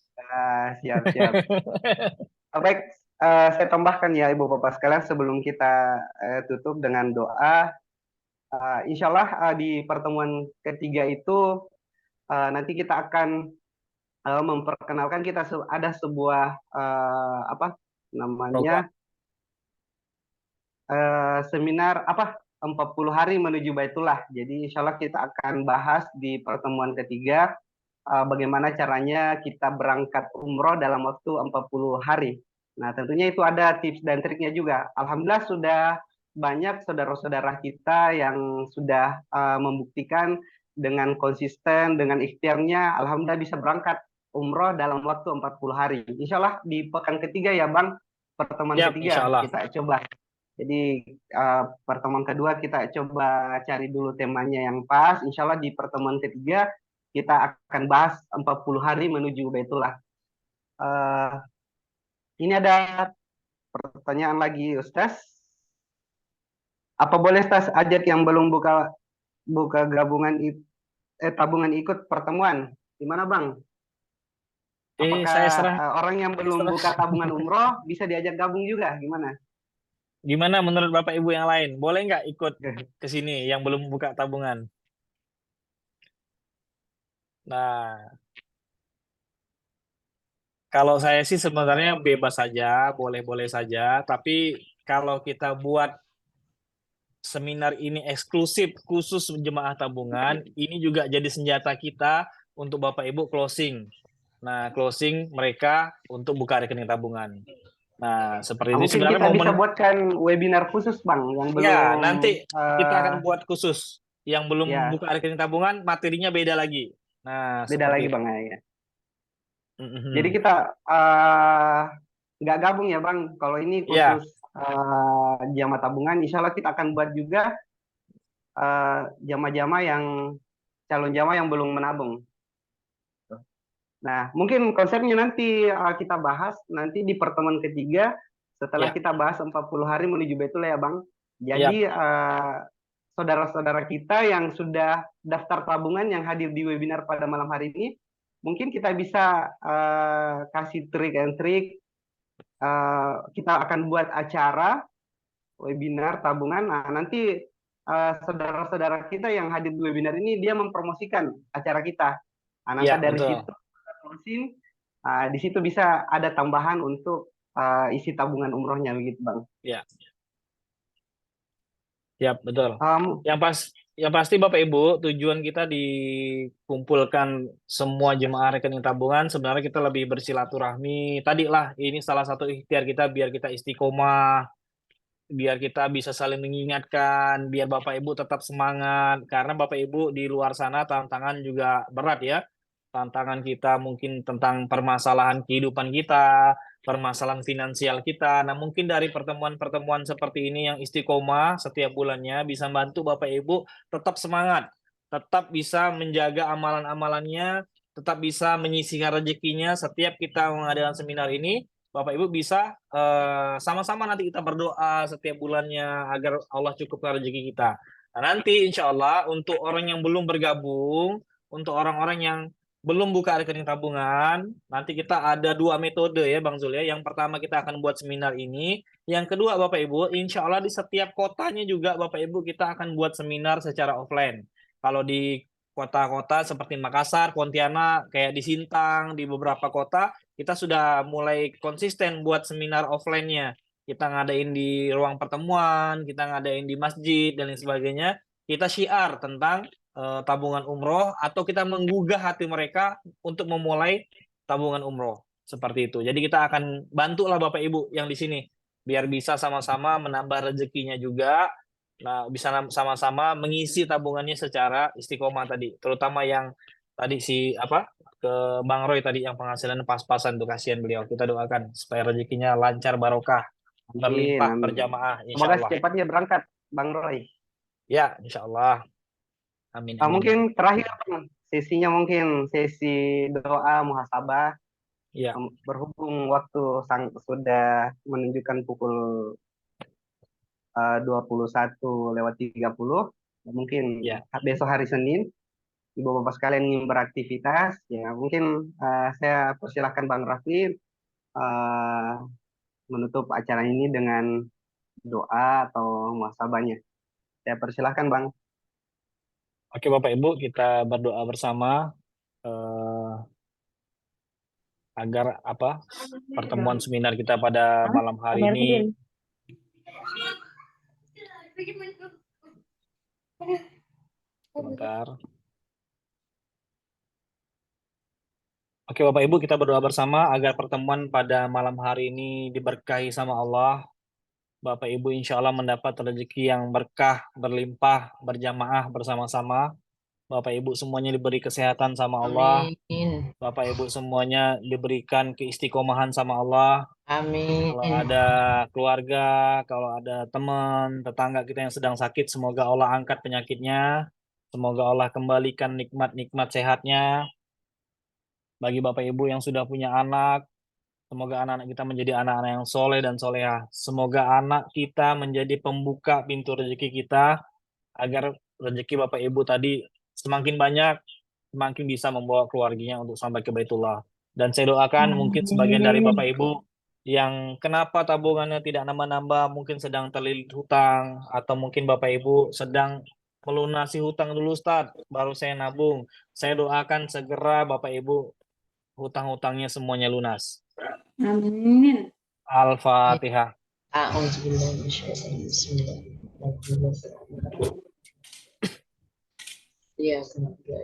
Siap-siap. Baik, saya tambahkan ya Ibu Bapak sekalian sebelum kita tutup dengan doa. Insya Allah di pertemuan ketiga itu nanti kita akan memperkenalkan kita ada sebuah apa Program. namanya seminar 40 hari menuju Baitullah. Jadi insya Allah kita akan bahas di pertemuan ketiga bagaimana caranya kita berangkat umroh dalam waktu 40 hari. Nah, tentunya itu ada tips dan triknya juga. Alhamdulillah sudah banyak saudara-saudara kita yang sudah membuktikan dengan konsisten, dengan ikhtiarnya, Alhamdulillah bisa berangkat umroh dalam waktu 40 hari. Insya Allah di pekan ketiga ya Bang, pertemuan Siap, insya ketiga Allah. kita coba. Jadi pertemuan kedua kita coba cari dulu temanya yang pas. Insya Allah di pertemuan ketiga kita akan bahas 40 hari menuju Baitullah. Eh, ini ada pertanyaan lagi Ustaz. Apa boleh Ustaz ajak yang belum buka buka tabungan ikut pertemuan? Gimana Bang? Apakah Saya serah, orang yang belum serah. buka tabungan umroh bisa diajak gabung juga? Gimana? Gimana menurut Bapak Ibu yang lain? Boleh nggak ikut ke sini yang belum buka tabungan? Nah, kalau saya sih sebenarnya bebas saja, boleh-boleh saja. Tapi kalau kita buat seminar ini eksklusif khusus jemaah tabungan, ini juga jadi senjata kita untuk Bapak Ibu closing. Nah, closing mereka untuk buka rekening tabungan. Nah, seperti ini Mungkin sebenarnya kita bisa momen. buatkan webinar khusus Bang yang Ya, belum nanti kita akan buat khusus. Yang belum ya buka rekening tabungan, materinya beda lagi. Nah, beda seperti lagi itu. Bang ya. Jadi Mhm. kita nggak gabung ya Bang. Kalau ini Ya, khusus jamaah tabungan, insya Allah kita akan buat juga jamaah-jamaah yang calon jamaah yang belum menabung. Nah, mungkin konsepnya nanti kita bahas nanti di pertemuan ketiga setelah ya, kita bahas 40 hari menuju Baitullah ya Bang. ya, Jadi saudara-saudara kita yang sudah daftar tabungan yang hadir di webinar pada malam hari ini, mungkin kita bisa kasih trik and trik. Kita akan buat acara webinar tabungan. Nah, nanti saudara-saudara kita yang hadir di webinar ini dia mempromosikan acara kita. Nah, nanti ya, dari situ betul. closing, di situ bisa ada tambahan untuk isi tabungan umrohnya begitu Bang. Ya, ya, betul. Um, Yang pasti Bapak Ibu, tujuan kita dikumpulkan semua jemaah rekening tabungan, sebenarnya kita lebih bersilaturahmi. Tadilah ini salah satu ikhtiar kita biar kita istiqomah, biar kita bisa saling mengingatkan, biar Bapak Ibu tetap semangat. Karena Bapak Ibu di luar sana tantangan juga berat ya. Tantangan kita mungkin tentang permasalahan kehidupan kita, permasalahan finansial kita. Nah, mungkin dari pertemuan-pertemuan seperti ini yang istiqomah setiap bulannya bisa bantu Bapak Ibu tetap semangat, tetap bisa menjaga amalan-amalannya, tetap bisa menyisihkan rezekinya setiap kita mengadakan seminar ini. Bapak Ibu bisa sama-sama nanti kita berdoa setiap bulannya agar Allah cukupkan rezeki kita. Nah, nanti insya Allah untuk orang yang belum bergabung, untuk orang-orang yang belum buka rekening tabungan, nanti kita ada dua metode ya Bang Zul ya. Yang pertama kita akan buat seminar ini. Yang kedua Bapak Ibu, insya Allah di setiap kotanya juga Bapak Ibu kita akan buat seminar secara offline. Kalau di kota-kota seperti Makassar, Pontianak, kayak di Sintang, di beberapa kota, kita sudah mulai konsisten buat seminar offline-nya. Kita ngadain di ruang pertemuan, kita ngadain di masjid, dan lain sebagainya. Kita syiar tentang tabungan umroh atau kita menggugah hati mereka untuk memulai tabungan umroh seperti itu. Jadi kita akan bantulah Bapak Ibu yang di sini biar bisa sama-sama menambah rezekinya juga. Nah, bisa sama-sama mengisi tabungannya secara istiqomah tadi, terutama yang tadi ke Bang Roy tadi yang penghasilan pas-pasan tuh kasihan beliau. Kita doakan supaya rezekinya lancar barokah, amin, berlimpah amin. berjamaah insya Semoga Allah. secepatnya berangkat Bang Roy. Ya, insya Allah. Amin, amin. Mungkin terakhir Bang, sesinya mungkin sesi doa muhasabah. Ya. Berhubung waktu sudah menunjukkan pukul 21:30, mungkin Ya. besok hari Senin, Ibu-Bapak sekalian ingin beraktivitas, ya mungkin saya persilahkan Bang Raffi menutup acara ini dengan doa atau muhasabahnya. Saya persilahkan Bang. Oke Bapak Ibu, kita berdoa bersama agar pertemuan seminar kita pada malam hari ini. Sebentar. Oke Bapak Ibu, kita berdoa bersama agar pertemuan pada malam hari ini diberkahi sama Allah. Bapak Ibu insya Allah mendapat rezeki yang berkah, berlimpah, berjamaah bersama-sama. Bapak Ibu semuanya diberi kesehatan sama Allah. Amin. Bapak Ibu semuanya diberikan keistiqomahan sama Allah. Kalau Amin. ada keluarga, kalau ada teman, tetangga kita yang sedang sakit, semoga Allah angkat penyakitnya. Semoga Allah kembalikan nikmat-nikmat sehatnya. Bagi Bapak Ibu yang sudah punya anak, semoga anak-anak kita menjadi anak-anak yang soleh dan soleha. Semoga anak kita menjadi pembuka pintu rezeki kita, agar rezeki Bapak Ibu tadi semakin banyak, semakin bisa membawa keluarganya untuk sampai ke Baitullah. Dan saya doakan mungkin sebagian dari Bapak Ibu yang kenapa tabungannya tidak nambah-nambah, mungkin sedang terlilit hutang, atau mungkin Bapak Ibu sedang melunasi hutang dulu, Ustaz, baru saya nabung. Saya doakan segera Bapak Ibu hutang-hutangnya semuanya lunas. Amin. Al-Fatihah. A'udzubillahi minasyaitonir rajim. Bismillahirrahmanirrahim. Ya, kenapa ya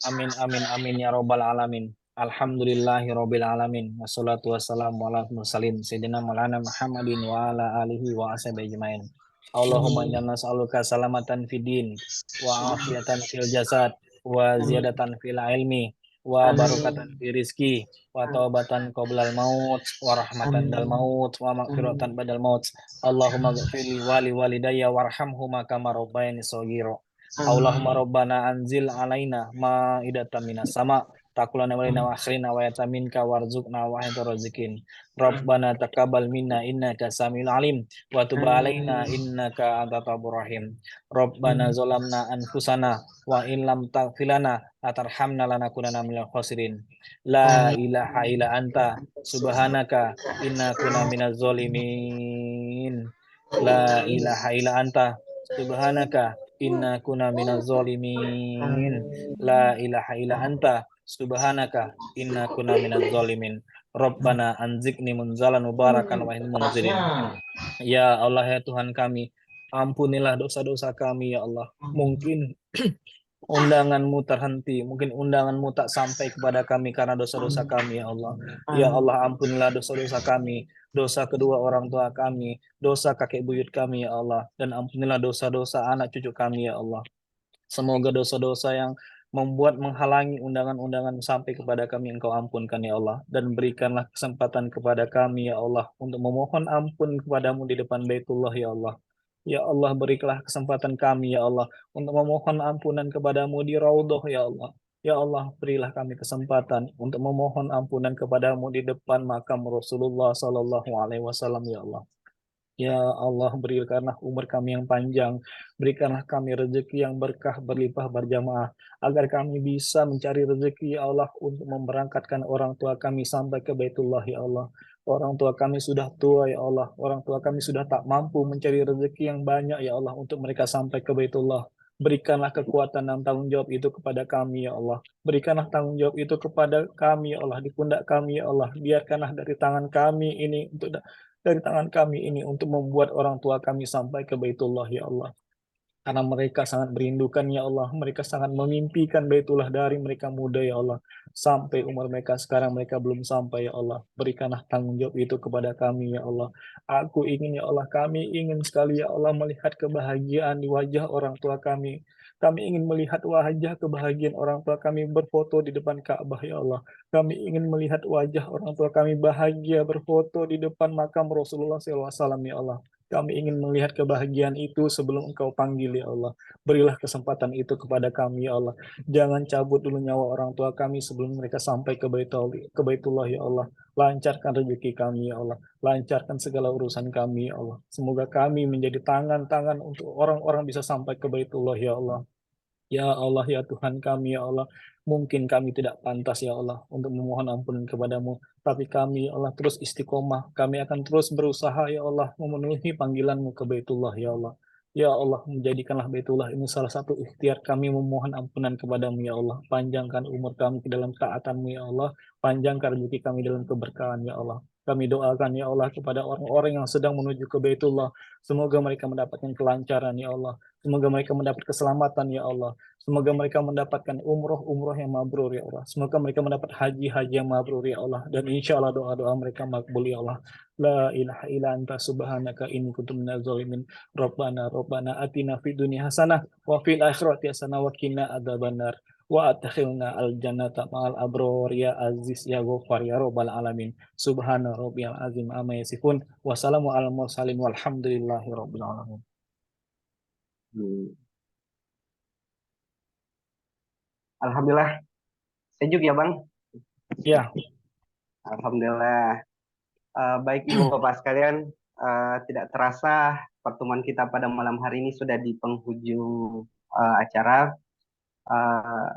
Amin, amin, amin ya robbal alamin. Alhamdulillahi robbil alamin. Wassalatu wassalamu ala mursalin sayyidina maulana Muhammadin wa ala alihi wa ashabihi ajmain. Allahumma inna nas'aluka salamatan fid din wa afiatan fil jasad wa ziyadatan fil ilmi wa barakatan fi rizki wa taubatan qoblal maut wa rahmatan dal maut wa maghfiratan badal maut. Allahumma ghfirli wali walidayya warhamhuma kama rabbayani shaghira. Allahumma rabbana anzil alaina ma'idatan minas sama takulana walina wa akhrina wa yataminka warzuqna wa anta razikin. Rabbana taqabbal minna innaka samiul alim wa tub alaina innaka antat tawwabur rahim. Rabbana zalamna anfusana wa in lam taghfir lana atarhamna lanakunanna minal khasirin. La ilaha illa anta subhanaka inna kunna minaz zalimin. La ilaha illa anta subhanaka inna kunna minaz zalimin. La ilaha illa anta subhanaka inna kunna minaz zalimin. Rabbana anzikni munzalan mubarakan wa munzirin. Ya Allah, ya Tuhan kami, ampunilah dosa-dosa kami ya Allah. Mungkin undanganmu terhenti, mungkin undanganmu tak sampai kepada kami karena dosa-dosa kami ya Allah. Ya Allah, ampunilah dosa-dosa kami, dosa kedua orang tua kami, dosa kakek buyut kami ya Allah, dan ampunilah dosa-dosa anak cucu kami ya Allah. Semoga dosa-dosa yang membuat menghalangi undangan-undangan sampai kepada kami Engkau ampunkan ya Allah, dan berikanlah kesempatan kepada kami ya Allah untuk memohon ampun kepadamu di depan Baitullah ya Allah. Ya Allah, berikanlah kesempatan kami ya Allah untuk memohon ampunan kepadamu di Raudhah ya Allah. Ya Allah, berilah kami kesempatan untuk memohon ampunan kepadamu di depan makam Rasulullah Sallallahu Alaihi Wasallam ya Allah. Ya Allah, berikanlah umur kami yang panjang, berikanlah kami rezeki yang berkah berlimpah berjamaah, agar kami bisa mencari rezeki ya Allah untuk memberangkatkan orang tua kami sampai ke Baitullah ya Allah. Orang tua kami sudah tua ya Allah, orang tua kami sudah tak mampu mencari rezeki yang banyak ya Allah untuk mereka sampai ke Baitullah. Berikanlah kekuatan dan tanggung jawab itu kepada kami ya Allah. Berikanlah tanggung jawab itu kepada kami ya Allah, di pundak kami ya Allah. Biarkanlah dari tangan kami ini untuk membuat orang tua kami sampai ke Baitullah ya Allah. Karena mereka sangat merindukan ya Allah, mereka sangat memimpikan Baitullah dari mereka muda ya Allah. Sampai umur mereka sekarang mereka belum sampai ya Allah. Berikanlah tanggung jawab itu kepada kami ya Allah. Aku ingin ya Allah, kami ingin sekali ya Allah melihat kebahagiaan di wajah orang tua kami. Kami ingin melihat wajah kebahagiaan orang tua kami berfoto di depan Ka'bah ya Allah. Kami ingin melihat wajah orang tua kami bahagia berfoto di depan makam Rasulullah SAW ya Allah. Kami ingin melihat kebahagiaan itu sebelum Engkau panggil ya Allah. Berilah kesempatan itu kepada kami ya Allah. Jangan cabut dulu nyawa orang tua kami sebelum mereka sampai ke Baitullah ya Allah. Lancarkan rezeki kami ya Allah. Lancarkan segala urusan kami ya Allah. Semoga kami menjadi tangan-tangan untuk orang-orang bisa sampai ke Baitullah ya Allah. Ya Allah, ya Tuhan kami, ya Allah. Mungkin kami tidak pantas, ya Allah, untuk memohon ampun kepadamu. Tapi kami, ya Allah, terus istiqomah. Kami akan terus berusaha, ya Allah, memenuhi panggilanmu ke Baitullah, ya Allah. Ya Allah, menjadikanlah Baitullah ini salah satu ikhtiar kami memohon ampunan kepadamu, ya Allah. Panjangkan umur kami ke dalam taatanmu, ya Allah. Panjangkan rezeki kami dalam keberkahan, ya Allah. Kami doakan ya Allah kepada orang-orang yang sedang menuju ke Baitullah. Semoga mereka mendapatkan kelancaran ya Allah. Semoga mereka mendapat keselamatan ya Allah. Semoga mereka mendapatkan umroh yang mabrur ya Allah. Semoga mereka mendapat haji yang mabrur ya Allah. Dan insya Allah doa-doa mereka makbul ya Allah. La ilaha illa anta subhanaka inni kuntu minaz zalimin. Rabbana atina fid dunya hasanah wa fil akhirati hasanah wa qina adzabannar. Wa adkhilna al jannata ma'al abror ya aziz ya ghafar ya rabbal alamin. Subhana rabbiyal azim amma yasifun. Wassalamu ala mursalin walhamdulillahi rabbil alamin. Alhamdulillah. Sejuk ya Bang? Ya, Alhamdulillah. Baik Ibu Bapak sekalian, tidak terasa pertemuan kita pada malam hari ini sudah di penghujung acara.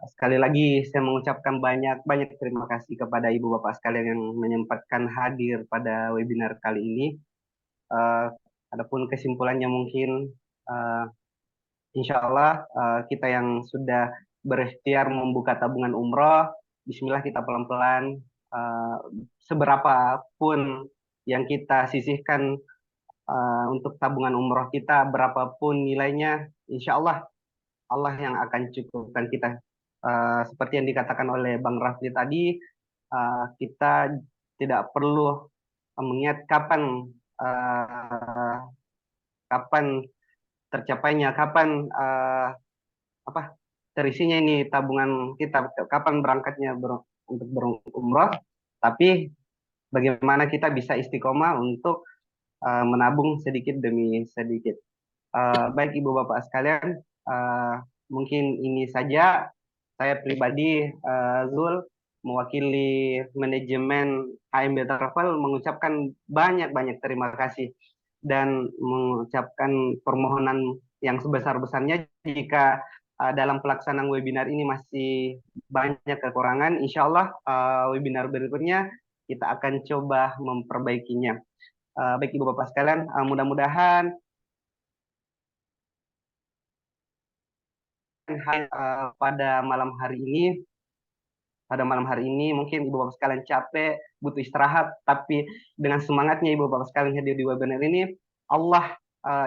Sekali lagi saya mengucapkan banyak terima kasih kepada Ibu Bapak sekalian yang menyempatkan hadir pada webinar kali ini. Adapun kesimpulannya mungkin insya Allah kita yang sudah berikhtiar membuka tabungan umroh, bismillah kita pelan-pelan, seberapa pun yang kita sisihkan untuk tabungan umroh kita, berapapun nilainya, insya Allah Allah yang akan cukupkan kita. Seperti yang dikatakan oleh Bang Rafli tadi, kita tidak perlu mengingat kapan tercapainya, kapan terisinya ini tabungan kita, kapan berangkatnya untuk berumrah, tapi bagaimana kita bisa istiqomah untuk menabung sedikit demi sedikit. Baik Ibu Bapak sekalian, mungkin ini saja. Saya pribadi, Zul, mewakili manajemen HMB Travel mengucapkan banyak terima kasih dan mengucapkan permohonan yang sebesar-besarnya jika dalam pelaksanaan webinar ini masih banyak kekurangan. Insya Allah webinar berikutnya kita akan coba memperbaikinya. Baik Ibu Bapak sekalian, mudah-mudahan pada malam hari ini mungkin Ibu Bapak sekalian capek, butuh istirahat, tapi dengan semangatnya Ibu Bapak sekalian hadir di webinar ini, Allah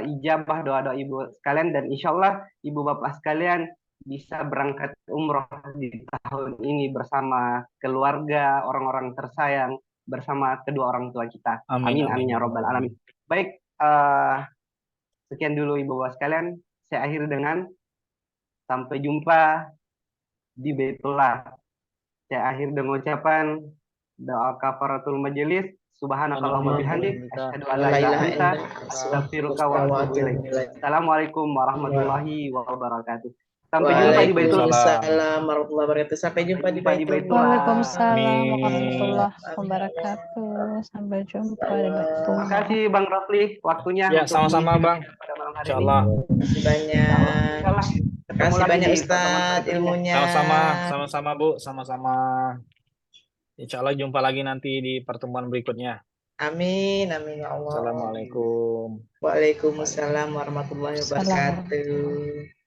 ijabah doa-doa Ibu sekalian, dan insya Allah Ibu Bapak sekalian bisa berangkat umroh di tahun ini bersama keluarga, orang-orang tersayang, bersama kedua orang tua kita. Amin, amin ya robbal alamin. Baik, sekian dulu Ibu Bapak sekalian. Saya akhiri dengan sampai jumpa di Baitullah. Saya akhir dengan ucapan doa kafaratul majelis. Subhanakallahumma bihamdik, asyhadu an la ilaha illa anta, astaghfiruka wa atubu ilaik. Assalamualaikum warahmatullahi wabarakatuh. Sampai jumpa di Baitullah. Waalaikumsalam warahmatullahi wabarakatuh. Sampai jumpa di Baitullah. Waalaikumsalam warahmatullahi wabarakatuh. Sampai jumpa di Baitullah. Terima kasih Bang Rafli waktunya. Ya, sama-sama Bang. Insyaallah. Terima kasih banyak. Terima kasih banyak Ustadz ilmunya. Sama-sama Bu, sama-sama. Insyaallah jumpa lagi nanti di pertemuan berikutnya. Amin, amin ya Allah. Assalamualaikum. Waalaikumsalam warahmatullahi wabarakatuh.